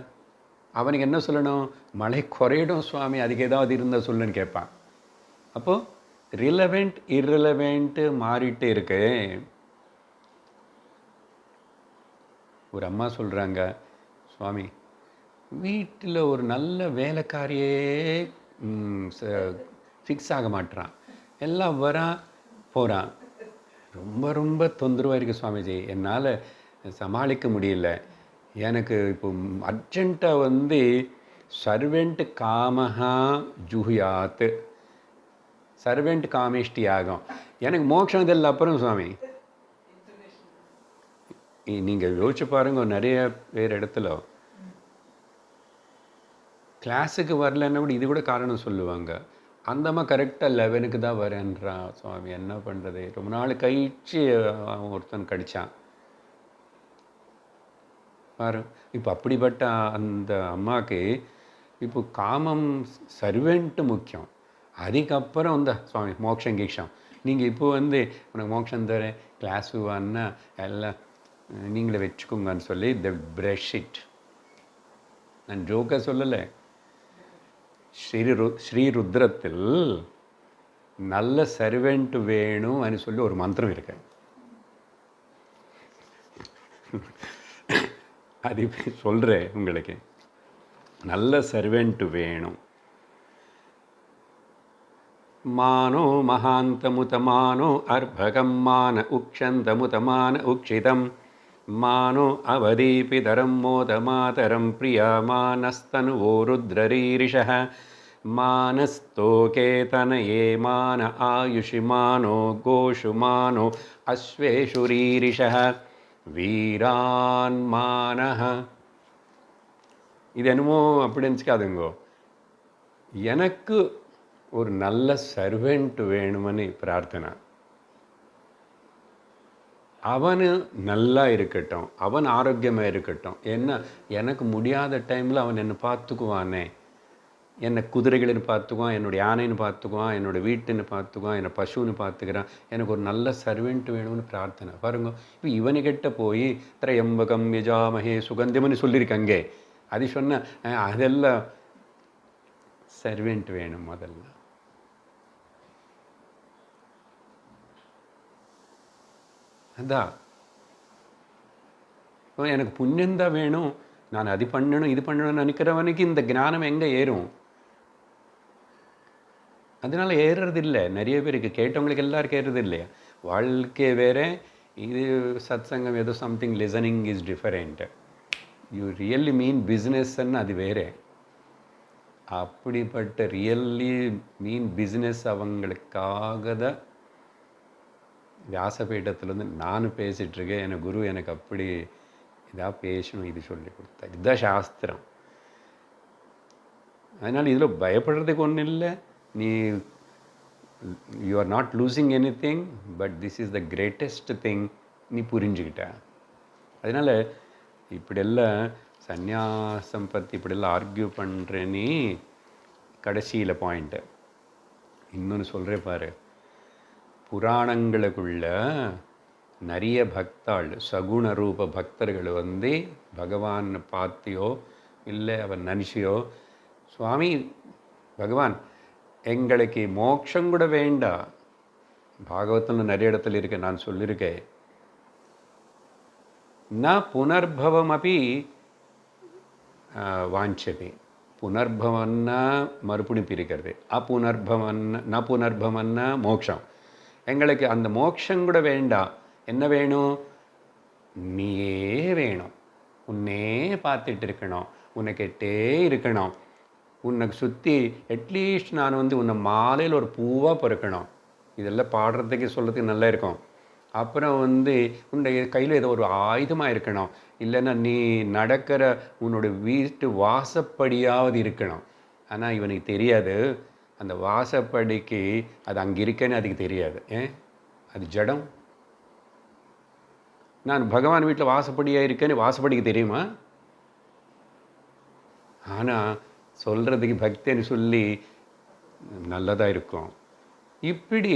அவனுக்கு என்ன சொல்லணும்? மழை குறையிடும் சுவாமி, அதுக்கு ஏதாவது இருந்தால் சொல்லுன்னு கேட்பான். அப்போது ரிலவெண்ட் இர்ரிலவெண்ட்டு மாறிட்டு இருக்கு. ஒரு அம்மா சொல்கிறாங்க, சுவாமி வீட்டில் ஒரு நல்ல வேலைக்காரியே ஃபிக்ஸ் ஆக மாட்டுறான், எல்லாம் வரான் போகிறான், ரொம்ப ரொம்ப தொந்தரவாக இருக்குது சுவாமிஜி, என்னால் சமாளிக்க முடியல, எனக்கு இப்போ அர்ஜெண்ட்டாக சர்வெண்ட் காமஹா ஜுஹியாத், சர்வெண்ட் காமிஷ்டி ஆகும், எனக்கு மோட்சம் இதில் அப்புறம் சுவாமி. நீங்கள் யோசிச்சு பாருங்க, நிறைய பேர் இடத்துல கிளாஸுக்கு வரலன்னா கூட இது கூட காரணம் சொல்லுவாங்க. அந்தம்மா கரெக்டாக 11க்கு தான் வரேன்றான் சுவாமி, என்ன பண்ணுறது, ரொம்ப நாள் கழிச்சு அவன் ஒருத்தன் கடித்தான் பாரு. இப்போ அப்படிப்பட்ட அந்த அம்மாவுக்கு இப்போ காமம் சர்வெண்ட்டு முக்கியம், அதுக்கப்புறம் சுவாமி மோட்சம் கீக்ஷம். நீங்கள் இப்போ உனக்கு மோட்சம் தரேன் கிளாஸு வான்னா எல்லாம் நீங்களே வச்சுக்கோங்கன்னு சொல்லி த பிரஷ் இட். நான் ஜோக்காக சொல்லலை, ஸ்ரீருத்ரத்தில் நல்ல சர்வெண்ட் வேணும் சொல்லி ஒரு மந்திரம் இருக்கு, அது சொல்கிறேன் உங்களுக்கு. நல்ல சர்வெண்ட் வேணும். மானோ மகாந்தமுதமானோ அர்பகம் மான உக்ஷந்தமுதமான உக்ஷிதம் மானோ அவதீபிதரம் மோதமாதரம் பிரியா மானஸ்தனுவோ ருத்ரரீரிஷः மானஸ்தோகே தனயே மான ஆயுஷி மானோ கோஷு மானோ அஸ்வேஷு ரீரிஷः வீரான் மானஹ. இது என்னமோ அப்படி நினச்சிக்காதுங்கோ, எனக்கு ஒரு நல்ல சர்வெண்ட் வேணுமனு பிரார்த்தனை. அவனு நல்லா இருக்கட்டும், அவன் ஆரோக்கியமாக இருக்கட்டும், என்ன எனக்கு முடியாத டைமில் அவன் என்னை பார்த்துக்குவானே, என்னை குதிரைகள்னு பார்த்துக்குவான், என்னோடய யானைன்னு பார்த்துக்குவான், என்னோடய வீட்டுன்னு பார்த்துக்குவான், என்னை பசுன்னு பார்த்துக்கிறான், எனக்கு ஒரு நல்ல சர்வெண்ட் வேணும்னு பிரார்த்தனை. பாருங்க, இப்போ இவனுக்கிட்ட போய் திரையம்பகம் யஜாமஹே சுகந்தியம்னு சொல்லியிருக்கங்கே. அது சொன்ன அதெல்லாம் சர்வெண்ட் வேணும் முதல்ல. அதான் எனக்கு புண்ணியந்தான் வேணும், நான் அது பண்ணணும் இது பண்ணணும்னு நினைக்கிறவனுக்கு இந்த ஞானம் எங்கே ஏறும்? அதனால ஏறுறதில்லை. நிறைய பேருக்கு கேட்டவங்களுக்கு எல்லாருக்கும் ஏறுறது இல்லையா? வாழ்க்கை வேற, இது சத் சங்கம் ஏதோ something listening is different. You really mean பிஸ்னஸ்ன்னு அது வேறு. அப்படிப்பட்ட ரியல்லி மீன் பிஸ்னஸ் அவங்களுக்காக தான் வியாசபீடத்துலேருந்து நானும் பேசிகிட்ருக்கேன். எனக்கு குரு எனக்கு அப்படி இதாக பேசணும் இது சொல்லி கொடுத்தாரு. இதுதான் சாஸ்திரம். அதனால் இதில் பயப்படுறதுக்கு ஒன்றும் இல்லை. நீ you are not losing any thing, but this is the greatest thing நீ புரிஞ்சுக்கிட்ட. அதனால் இப்படியெல்லாம் சந்நியாசம் பற்றி இப்படியெல்லாம் ஆர்கியூ பண்ணுற நீ கடைசியில் பாயிண்ட்டு இன்னொன்று சொல்கிறேன் பாரு. புராணங்களுக்குள்ள நிறைய பக்தாள் சகுண ரூப பக்தர்கள் வந்து பகவான் பார்த்தியோ இல்லை அவன் நினச்சியோ, சுவாமி பகவான் எங்களுக்கு மோட்சம் கூட வேண்டாம். பாகவத்தில் நிறைய இடத்துல இருக்கு, நான் சொல்லியிருக்கேன். ந புனர்பவம் அப்படி வாஞ்சதே. புனர்பவன்னா மறுபடியும் பிரிக்கிறது. அப்புனர்பவன்னா ந புனர்பவன்னா மோட்சம். எங்களுக்கு அந்த மோட்சம் கூட வேண்டாம். என்ன வேணும்? நீயே வேணும். உன்னே பார்த்துட்டு இருக்கணும், உன்னைக்கிட்டே இருக்கணும், உன்னை சுற்றி அட்லீஸ்ட் நான் வந்து உன்னை மாலையில் ஒரு பூவாக பொறுக்கணும். இதெல்லாம் பாடுறதுக்கு சொல்கிறதுக்கு நல்லா இருக்கும். அப்புறம் வந்து உன்னுடைய கையில் ஏதோ ஒரு ஆயுதமாக இருக்கணும். இல்லைன்னா நீ நடக்கிற உன்னோட வீட்டு வாசப்படியாவது இருக்கணும். ஆனால் இவனுக்கு தெரியாது, அந்த வாசப்படிக்கு அது அங்கே இருக்கேன்னு அதுக்கு தெரியாது. ஏன்? அது ஜடம். நான் பகவான் வீட்டில் வாசப்படியாக இருக்கேன்னு வாசப்படிக்கு தெரியுமா? ஆனால் சொல்கிறதுக்கு பக்தின்னு சொல்லி நல்லதாக இருக்கும். இப்படி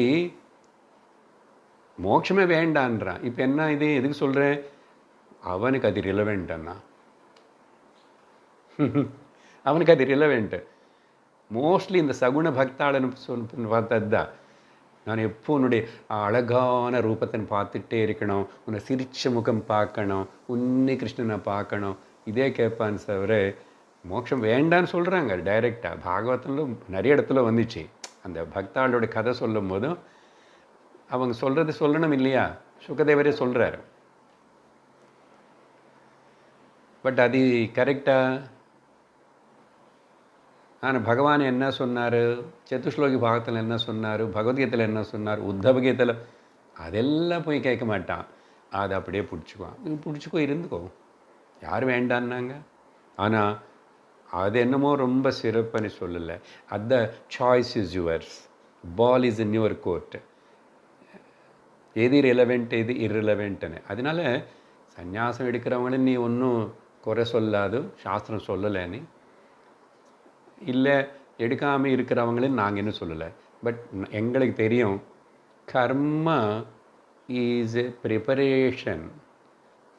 மோட்சமே வேண்டான்றான். இப்போ என்ன இது எதுக்கு சொல்கிறேன்? அவனுக்கு அது ரிலவெண்ட் அண்ணா. அவனுக்கு அது ரிலவெண்ட்டு. மோஸ்ட்லி இந்த சகுண பக்தாளன்னு பார்த்தது தான். நான் எப்போ உன்னுடைய அழகான ரூபத்தை பார்த்துட்டே இருக்கணும், உன்னை சிரிச்ச முகம் பார்க்கணும், உன்னை கிருஷ்ணனை பார்க்கணும், இதே கேட்பான்னு தவிர மோட்சம் வேண்டான்னு சொல்கிறாங்க டைரெக்டாக. பாகவத்தில் நிறைய இடத்துல வந்துச்சு. அந்த பக்தாளோட கதை சொல்லும் போதும் அவங்க சொல்கிறது சொல்லணும் இல்லையா? சுகதேவரே சொல்கிறார். பட் அது கரெக்டாக? ஆனால் பகவான் என்ன சொன்னார்? சத்துஸ்லோகி பாகத்தில் என்ன சொன்னார்? பகவத்கீதையில் என்ன சொன்னார்? உத்தவகீதையில் அதெல்லாம் போய் கேட்க மாட்டான். அதை அப்படியே பிடிச்சிக்குவான். பிடிச்சிக்கோ, இருந்துக்கோ, யார் வேண்டான்னாங்க? ஆனால் அது என்னமோ ரொம்ப சிறப்புன்னு சொல்லலை. அந்த choice is yours, ball is in your court. எது ரிலவெண்ட் எது இர்ரிலவெண்ட்டுன்னு. அதனால சந்நியாசம் எடுக்கிறவங்களும் நீ ஒன்றும் குறை சொல்லாது, சாஸ்திரம் சொல்லலைன்னு இல்லை. எடுக்காமல் இருக்கிறவங்களையும் நாங்கள் இன்னும் சொல்லலை. பட் எங்களுக்கு தெரியும், கர்மா இஸ் எ ப்ரிப்பரேஷன்.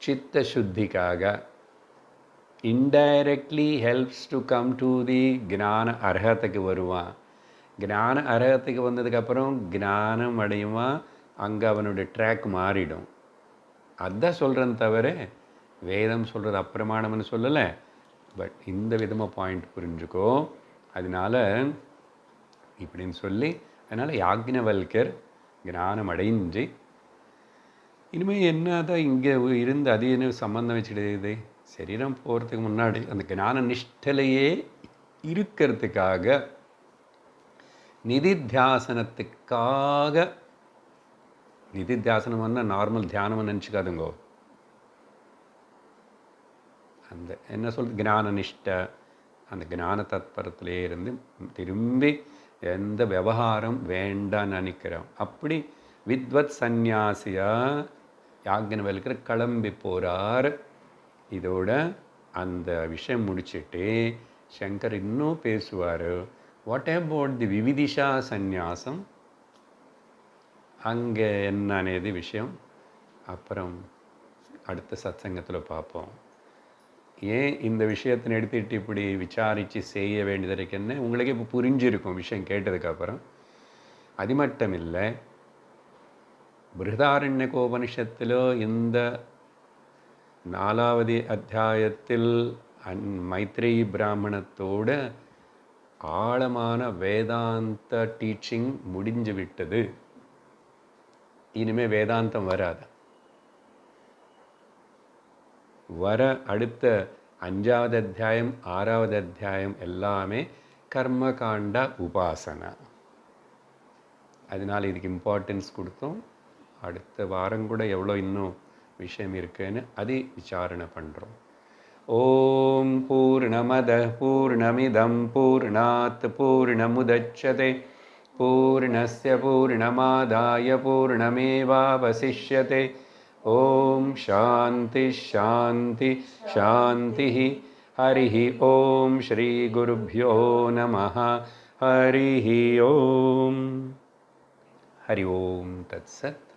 சித்த சுத்திக்காக indirectly helps to come to the ஞான அர்ஹத்துக்கு வருவான். ஞான அர்ஹத்துக்கு வந்ததுக்கப்புறம் ஞானம் அடையுவான். அங்கே அவனுடைய ட்ராக் மாறிடும். அதுதான் சொல்கிறேன்னு தவிர வேதம் சொல்கிறது அப்பிரமாணம்னு சொல்லலை. பட் இந்த விதமாக பாயிண்ட் புரிஞ்சுக்கோ. அதனால் இப்படின்னு சொல்லி, அதனால் யாக்ஞவல்கர் ஞானம் அடைஞ்சு இனிமேல் என்ன தான் இங்கே இருந்து அது என்ன சம்பந்தம் வச்சுடுது? சரீரம் போகிறதுக்கு முன்னாடி அந்த ஞான நிஷ்டலையே இருக்கிறதுக்காக நிதித்தியாசனத்துக்காக, நிதித்தியாசனம்னா நார்மல் தியானம் நினச்சிக்காதுங்கோ. அந்த என்ன சொல்கிறது, ஞான நிஷ்டை, அந்த ஞான தத்பரத்திலே இருந்து திரும்பி எந்த விவகாரம் வேண்டான்னு நினைக்கிறோம். அப்படி வித்வத் சந்நியாசியாக யாக்ஞவல்கர் கிளம்பி போகிறார். இதோட அந்த விஷயம் முடிச்சுட்டு சங்கர் இன்னும் பேசுவார். வாட் அபவுட் தி விவிதிஷா சந்நியாசம், அங்கே என்ன అనేది விஷயம் அப்புறம் அடுத்த சத்சங்கத்தில் பார்ப்போம். ஏன் இந்த விஷயத்தை எடுத்துகிட்டு இப்படி விசாரித்து செய்ய வேண்டியது இருக்குன்னு உங்களுக்கு இப்போ புரிஞ்சிருக்கும் விஷயம் கேட்டதுக்கப்புறம். அது மட்டும் இல்லை, பிருஹதாரண்யகோபனிஷத்தில் இந்த 4வது அத்தியாயத்தில் மைத்ரேயி பிராமணத்தோட ஆழமான வேதாந்த டீச்சிங் முடிஞ்சு விட்டது. இனிமேல் வேதாந்தம் வராது. வர அடுத்த 5வது அத்தியாயம் 6வது அத்தியாயம் எல்லாமே கர்மகாண்ட உபாசனா. அதனால் இதுக்கு இம்பார்ட்டன்ஸ் கொடுத்தோம். அடுத்த வாரம் கூட எவ்வளோ இன்னும் விஷயம் இருக்குன்னு அதை விசாரணை பண்ணுறோம். ஓம் பூர்ணமத பூர்ணமிதம் பூர்ணாத் பூர்ணமுதச்யதே பூர்ணஸ்ய பூர்ணமாதாய பூர்ணமேவாவசிஷ்யதே. ஓம் சாந்தி சாந்தி சாந்தி. ஹரி ஓம் ஸ்ரீ குருப்யோ நமः. ஹரி ஓம். ஹரி ஓம் தத்சத்.